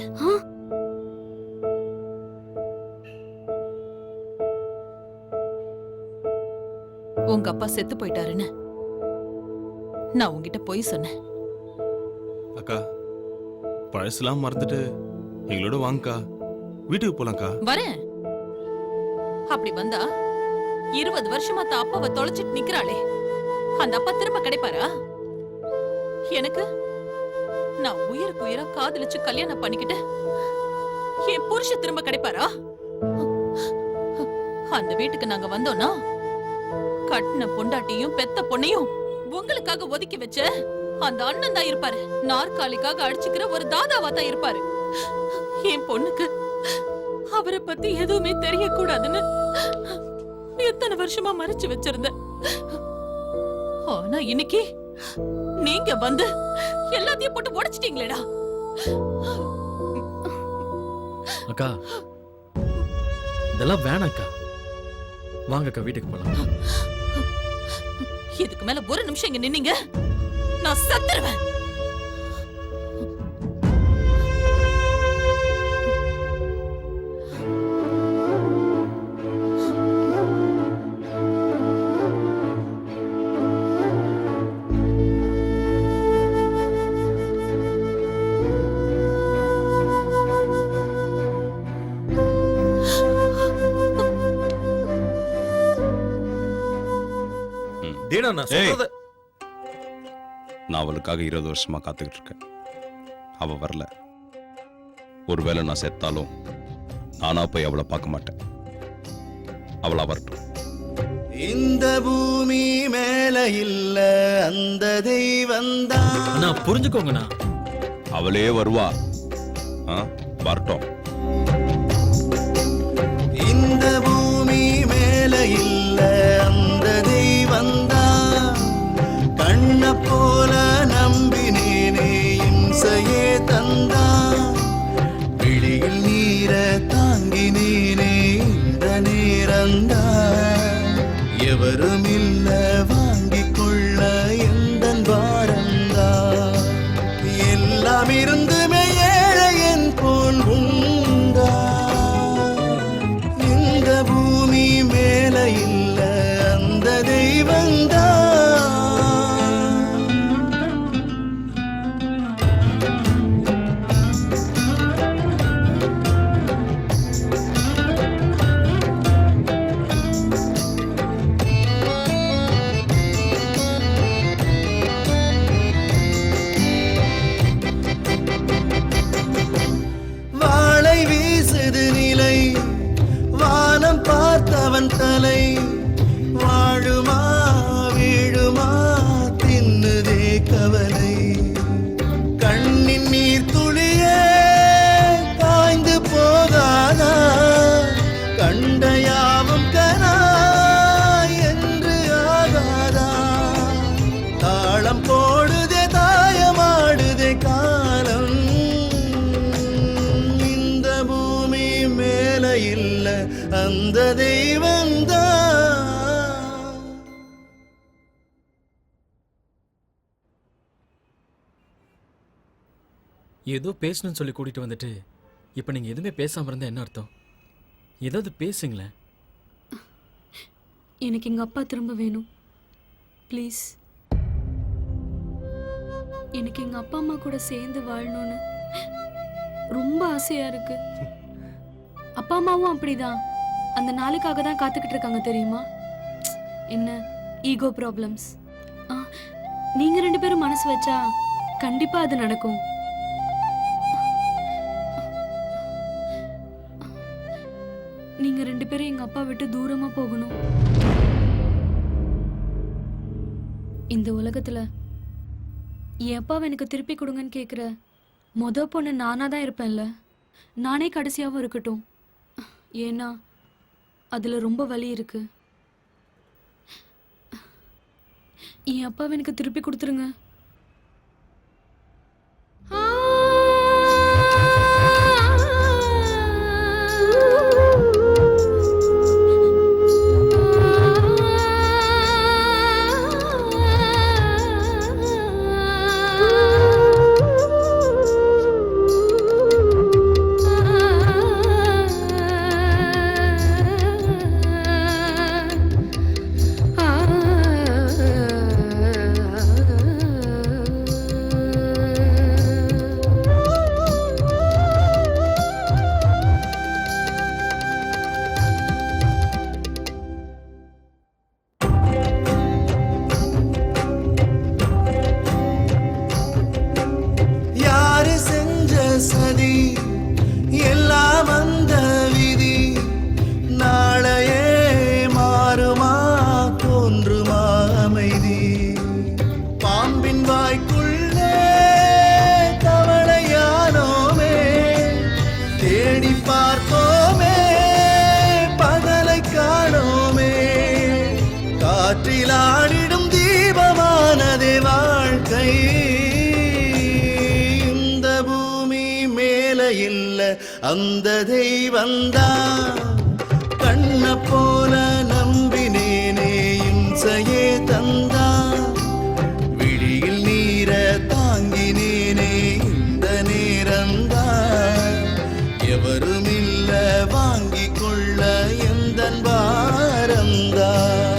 S19: உங்க அப்பா செத்து போயிட்டாருன்னு நான் உங்ககிட்ட போய் சொன்னேன்.
S16: அக்கா, பழசெல்லாம் மறந்துட்டு எங்களோட வாங்கக்கா, வீட்டுக்கு போலாம்க்கா.
S19: வரேன். அப்படி வந்தா 20 வருஷமா தான் அப்பாவை தொலைச்சிட்டு நிக்கிறாளே, அந்த அப்பா திரும்ப கிடைப்பாரா? எனக்கு நான் உயிருக்கு உயிரா காதலிச்சு கல்யாணம் பண்ணிக்கிட்டு என் புருஷ திரும்ப கிடைப்பாரா? அந்த வீட்டுக்கு நாங்க வந்தோம்னா கட்டின பொண்டாட்டியும் பெத்த பொண்ணையும் உங்களுக்காக ஒதுக்கி வச்ச அந்த அண்ணன் தான் இருப்பாரு. நாற்காலிக்காக அடிச்சுக்கிற ஒரு தாதாவா தான் இருப்பாரு. என் பொண்ணுக்கு அவரை பத்தி எதுவுமே தெரியக்கூடாதுன்னு எத்தனை வருஷமா மறைச்சு வச்சிருந்த. ஆனா இன்னைக்கு நீங்க வந்து எல்லாத்தையும் போட்டு உடைச்சிட்டீங்களேடா.
S9: அக்கா, இதெல்லாம் வேணாக்கா. வாங்கக்கா, வீட்டுக்கு போலாம்.
S19: இதுக்கு மேல ஒரு நிமிஷம் இங்க நின்னீங்க நான் சத்துருவேன்.
S7: தீனா, நான் சொல்றத
S8: நான் அவளுக்காக 20 வருஷமா காத்துக்கிட்டு இருக்கேன். அவ வரல. ஒருவேளை நான் செத்தாலும் நானா போய் அவளை பார்க்க மாட்டேன். அவளா வரட்டும்.
S20: இந்த பூமி மேல இல்ல அந்த தெய்வந்தான்.
S9: நான் புரிஞ்சுக்கோங்கண்ணா.
S8: அவளே வருவா. வரட்டும்.
S20: இந்த பூமி மேல இல்ல அந்த தெய்வந்தான். கண்ண போல நம்பினேனே இம்சையே தந்தான். விழியில் நீர தாங்கினேனே இந்த நேரந்தான். எவரும் இல்ல வாங்கிக் கொள்ள எந்தன் வாரந்தான். எல்லாம் இருந்துமே ஏழையன் போல் உண்டா. இந்த பூமி மேல இல்ல அந்த தெய்வந்தான். வாளை வீசுது நிலை, வானம் பார்த்தவன் தலை. வாழுமா வீழுமா தின்னுதே கவலை. கண்ணின் நீர் துளியே காய்ந்து போகாதா. கண்ட யாவும் கனா என்று ஆகாதா. தாளம் போடுதே தாயமாடுதே காலம். இந்த பூமி மேல இல்ல அந்த தெய்வந்தான்.
S9: ஏதோ பேசணும்னு சொல்லி கூட்டிட்டு வந்துட்டு இப்ப நீங்க எதுவுமே பேசாம இருந்தா என்ன அர்த்தம்? ஏதாவது பேசுங்களேன்.
S12: எனக்கு எங்க அப்பா திரும்ப வேணும் ப்ளீஸ். எனக்கு எங்க அப்பா அம்மா கூட சேர்ந்து வாழணும்னு ரொம்ப ஆசையா இருக்கு. அப்பா அம்மாவும் அப்படிதான். அந்த நாளுக்காக தான் காத்துக்கிட்டு இருக்காங்க தெரியுமா? என்ன ஈகோ ப்ராப்ளம்ஸ். நீங்க 2 பேரும் மனசு வச்சா கண்டிப்பா அது நடக்கும். நீங்க 2 பேரும் எங்க அப்பா விட்டு தூரமா போகணும். இந்த உலகத்துல என் அப்பாவை எனக்கு திருப்பி கொடுங்கன்னு கேக்குற மொத பொண்ணு நானா தான் இருப்பேன்ல. நானே கடைசியாவும் இருக்கட்டும். ஏன்னா அதுல ரொம்ப வலி இருக்கு. என் அப்பாவை எனக்கு திருப்பி கொடுத்துருங்க.
S20: அந்த தெய்வந்தான் கண்ண போல நம்பினேனே இம்சையே தந்தான் விழியில் நீர தாங்கினேனே இந்த நேரந்தான் எவரும் இல்ல வாங்கிக் கொள்ள எந்தன் வாரந்தான்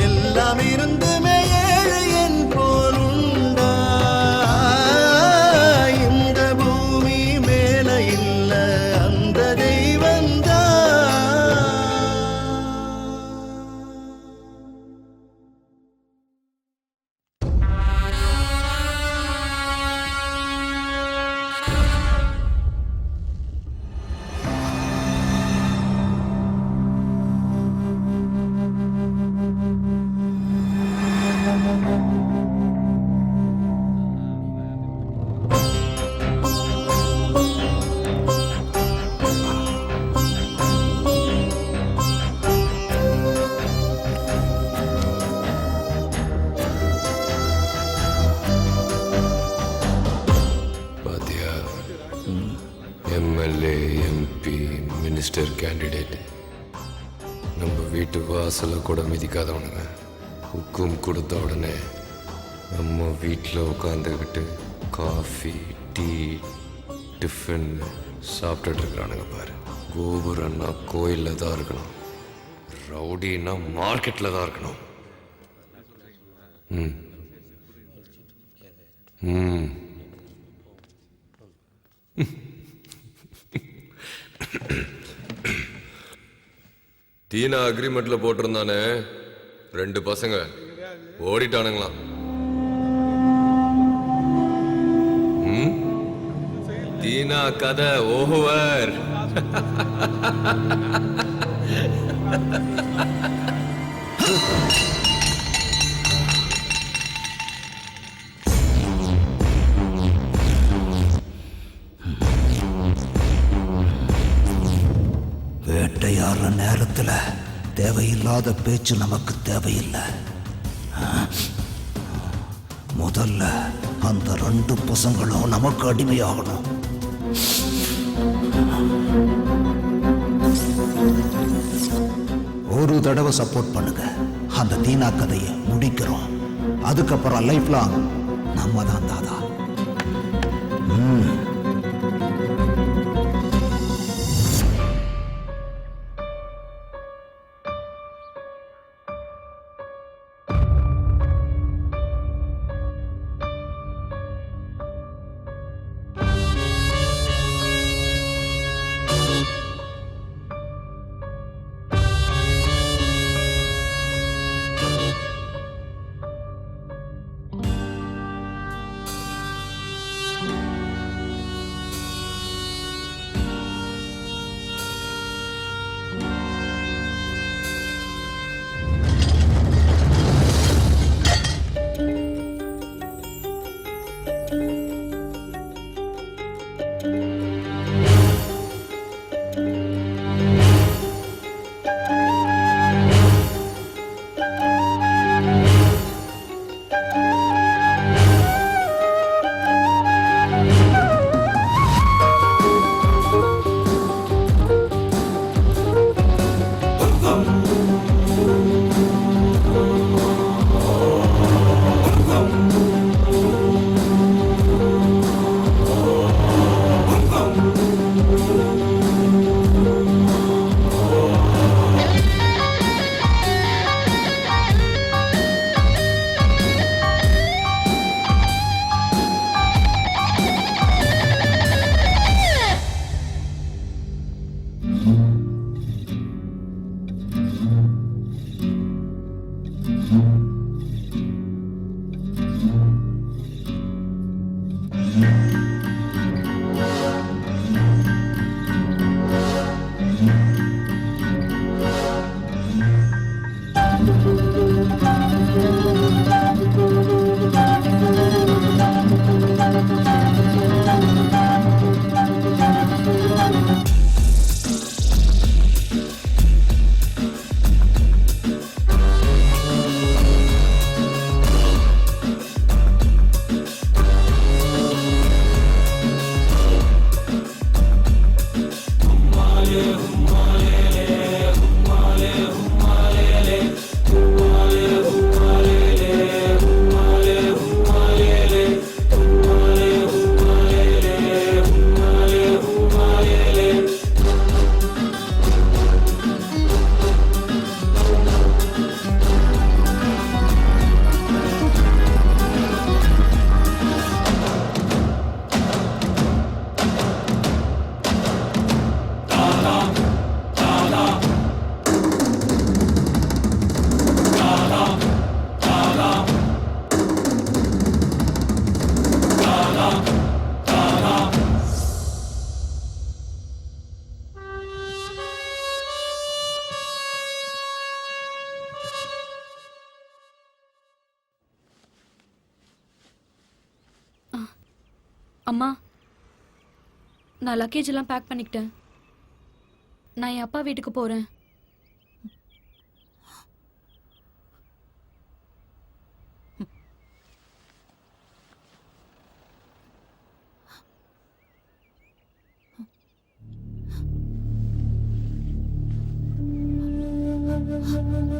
S20: எல்லாம் இருந்துமே ஏழை என் போலுண்டா இந்த பூமி மேல இல்ல அந்த தெய்வந்தான்.
S11: பாத்தியா எம்எல்ஏ எம்பி மினிஸ்டர் கேண்டிடேட் நம்ம வீட்டு வாசலை கூட மிதிக்காதவனுங்க ஹுக்கும் கொடுத்த உடனே நம்ம வீட்டில் உட்காந்துக்கிட்டு காஃபி டீ டிஃபன் சாப்பிட்டுட்டு இருக்கிறானுங்க பாரு. கோபுரம்னா கோயிலில் தான் இருக்கணும், ரவுடின்னா மார்க்கெட்டில் தான் இருக்கணும். ம் ம் தீனா அக்ரிமெண்ட்ல போட்டிருந்தானே 2 பசங்க ஓடிட்டானுங்களாம். தீனா கதை ஓவர்.
S4: வேட்டையாடுற நேரத்துல தேவையில்லாத பேச்சு நமக்கு தேவையில்லை. முதல்ல அந்த 2 பசங்களும் நமக்கு அடிமையாகணும். ஒரு தடவை சப்போர்ட் பண்ணுங்க, அந்த தீனா கதையை முடிக்கிறோம். அதுக்கப்புறம் லைஃப் லாங் நம்ம தான் தாதா.
S12: அம்மா, நான் லக்கேஜ் எல்லாம் பேக் பண்ணிக்கிட்டேன். நான் என் அப்பா வீட்டுக்கு போறேன்.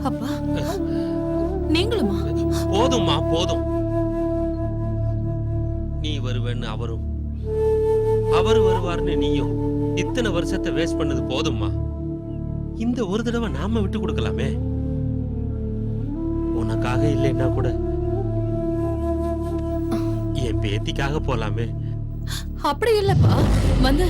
S19: அப்பா, நீங்களுமா?
S13: போதும்மா போதும். நீ வருவேன்னு அவரும், அவர் வருவார்னு நீயும் இத்தனை வருஷத்தை வேஸ்ட் பண்ணது போதும்மா. இந்த ஒரு தடவை நாம விட்டு கொடுக்கலாமே. உனக்காக இல்லைன்னா கூட என் பேத்திக்காக போலாமே.
S19: அப்படி இல்லப்பா, வந்து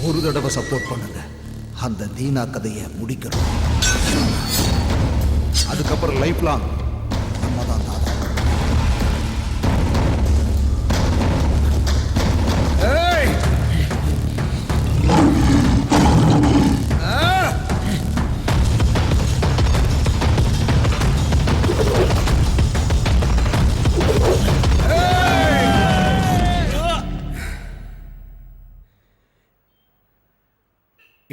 S4: ஒரு தடவை சப்போர்ட் பண்ணுங்க, அந்த தீனா கதையை முடிக்கணும். அதுக்கப்புறம் லைஃப் லாங் நம்ம தான் தாத்தா.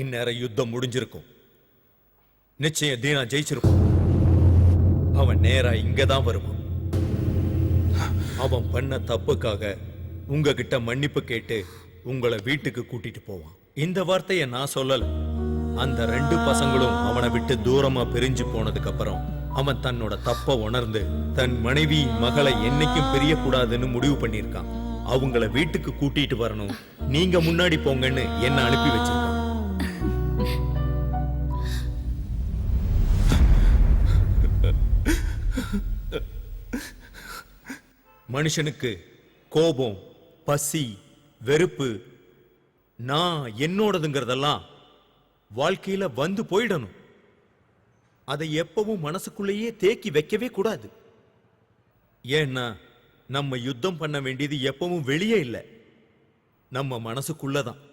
S7: இந்நேரம் யுத்தம் முடிஞ்சிருக்கும். நிச்சயம் தீனா ஜெயிச்சிருக்கும். அவன் நேரா இங்கதான் வருவான். அவன் பண்ண தப்புக்காக உங்ககிட்ட மன்னிப்பு கேட்டு உங்களை வீட்டுக்கு கூட்டிட்டு போவான். இந்த வார்த்தையை நான் சொல்லல. அந்த 2 பசங்களும் அவனை விட்டு தூரமா பிரிஞ்சு போனதுக்கு அப்புறம் அவன் தன்னோட தப்ப உணர்ந்து தன் மனைவி மகளை என்னைக்கும் பிரியக்கூடாதுன்னு முடிவு பண்ணியிருக்கான். அவங்கள வீட்டுக்கு கூட்டிட்டு வரணும், நீங்க முன்னாடி போங்கன்னு என்ன அனுப்பி வச்சிருக்கான். மனுஷனுக்கு கோபம், பசி, வெறுப்பு, நான் என்னோடதுங்கிறதெல்லாம் வாழ்க்கையில வந்து போயிடணும். அதை எப்பவும் மனசுக்குள்ளேயே தேக்கி வைக்கவே கூடாது. ஏன்னா நம்ம யுத்தம் பண்ண வேண்டியது எப்பவும் வெளியே இல்லை, நம்ம மனசுக்குள்ளதான்.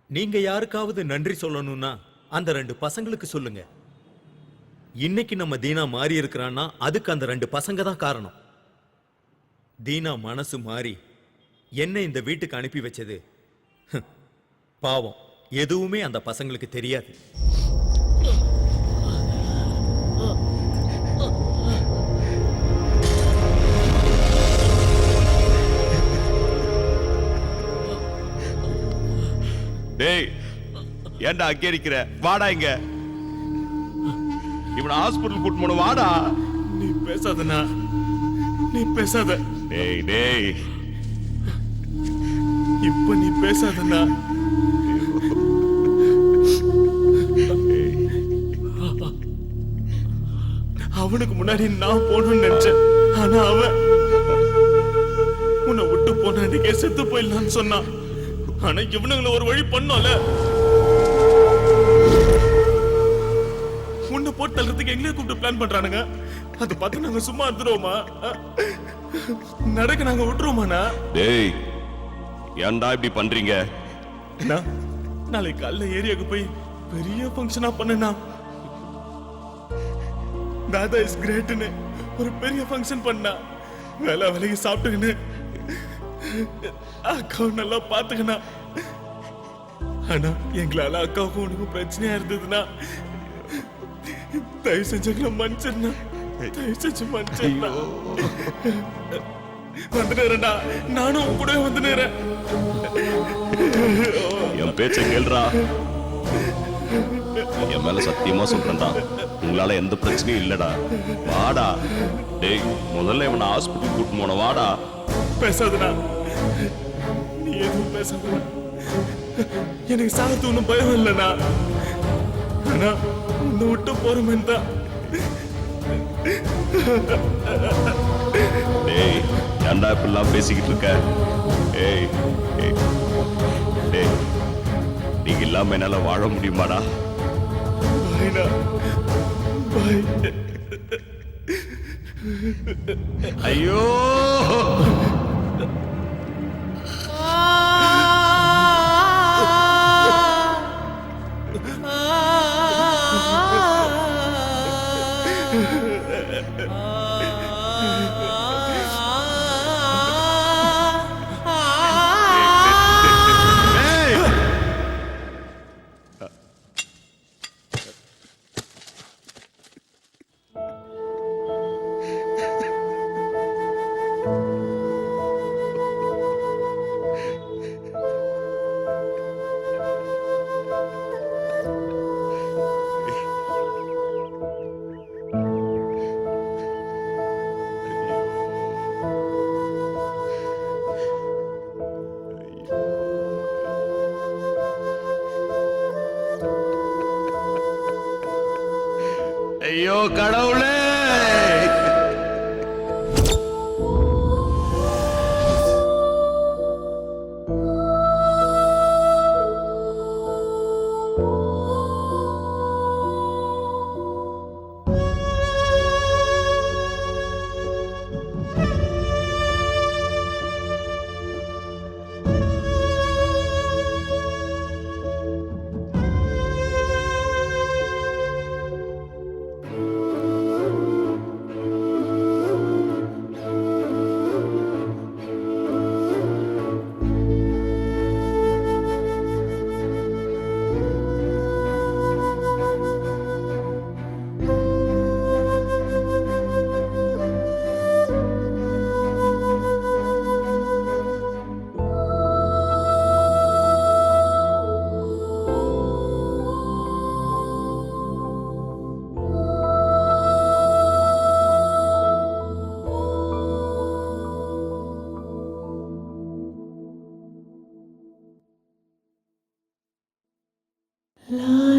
S7: நீங்க யாருக்காவது நன்றி சொல்லணும்னா அந்த 2 பசங்களுக்கு சொல்லுங்க. இன்னைக்கு நம்ம தீனா மாறி இருக்கிறான்னா அதுக்கு அந்த 2 பசங்க தான் காரணம். தீனா மனசு மாறி என்ன இந்த வீட்டுக்கு அனுப்பி வச்சது பாவம், எதுவுமே அந்த பசங்களுக்கு தெரியாது.
S16: டேய், ஏன்டா அங்கே இருக்கிற? வாடா இங்க. இவனை ஹாஸ்பிடல் கூட்டு போன, வாடா.
S18: நீ பேசாதண்ணா, நீ பேசாத.
S16: டேய் டேய்,
S18: இப்ப நீ பேசாதண்ணா. அவனுக்கு முன்னாடி நான் போகணும்னு நினைச்சேன். ஆனா அவன் உன்னை விட்டு போன அன்னைக்கே செத்து போயிடலான்னு சொன்னான். ஆனா இவனுங்களை ஒரு வழி பண்ணோம்ல. உன்னை போட்டு தள்ளுறதுக்கு எங்களே கூப்பிட்டு பிளான் பண்றானுங்க. அதை பார்த்து நாங்க சும்மா இருந்துருவோமா? நடக்க நாங்க விட்டுருவோமாண்ணா?
S16: டேய், ஏன்டா இப்படி பண்றீங்க?
S18: நாளைக்கு காலைல ஏரியாவுக்கு போய் பெரிய ஃபங்க்ஷனா பண்ணனா, தாதா இஸ் கிரேட்னு ஒரு பெரிய ஃபங்க்ஷன் பண்ணா, வேலை வேலைக்கு சாப்பிட்டுக்கின்னு அக்காவை நல்லா பாத்துக்கணா. ஆனா எங்களால அக்காவுக்கும் உனக்கும் பிரச்சனையா இருந்ததுன்னா தயவு செஞ்சு எங்களை மன்னிச்சிருந்தா, தயவு செஞ்சு மன்னிச்சிருந்தா. வந்துடுறேன்டா, நானும் உன் கூட வந்துடுறேன்.
S16: என் பேச்ச கேள்றா. என் மேல சத்தியமா சொல்றேன்டா, உங்களால எந்த பிரச்சனையும் இல்லடா. வாடா. டேய், முதல்ல இவனை ஹாஸ்பிட்டல் கூட்டு போன, வாடா.
S18: பேசாதடா, நீ எதுவும் பேசாதடா. எனக்கு சாகத்து ஒன்றும் பயம் இல்லைண்ணா. ஆனா உன்னை விட்டு போறமேன் தான்.
S16: டேய், ஏன்டா இப்படிலாம் பேசிக்கிட்டு இருக்க? ஏய் ஏய், டேய், நீங்க இல்லாம என்னால வாழ முடியுமாடா?
S18: பாய்டா, பாய்.
S16: ஐயோ, ஐயோ கடவுளே.
S14: லாலி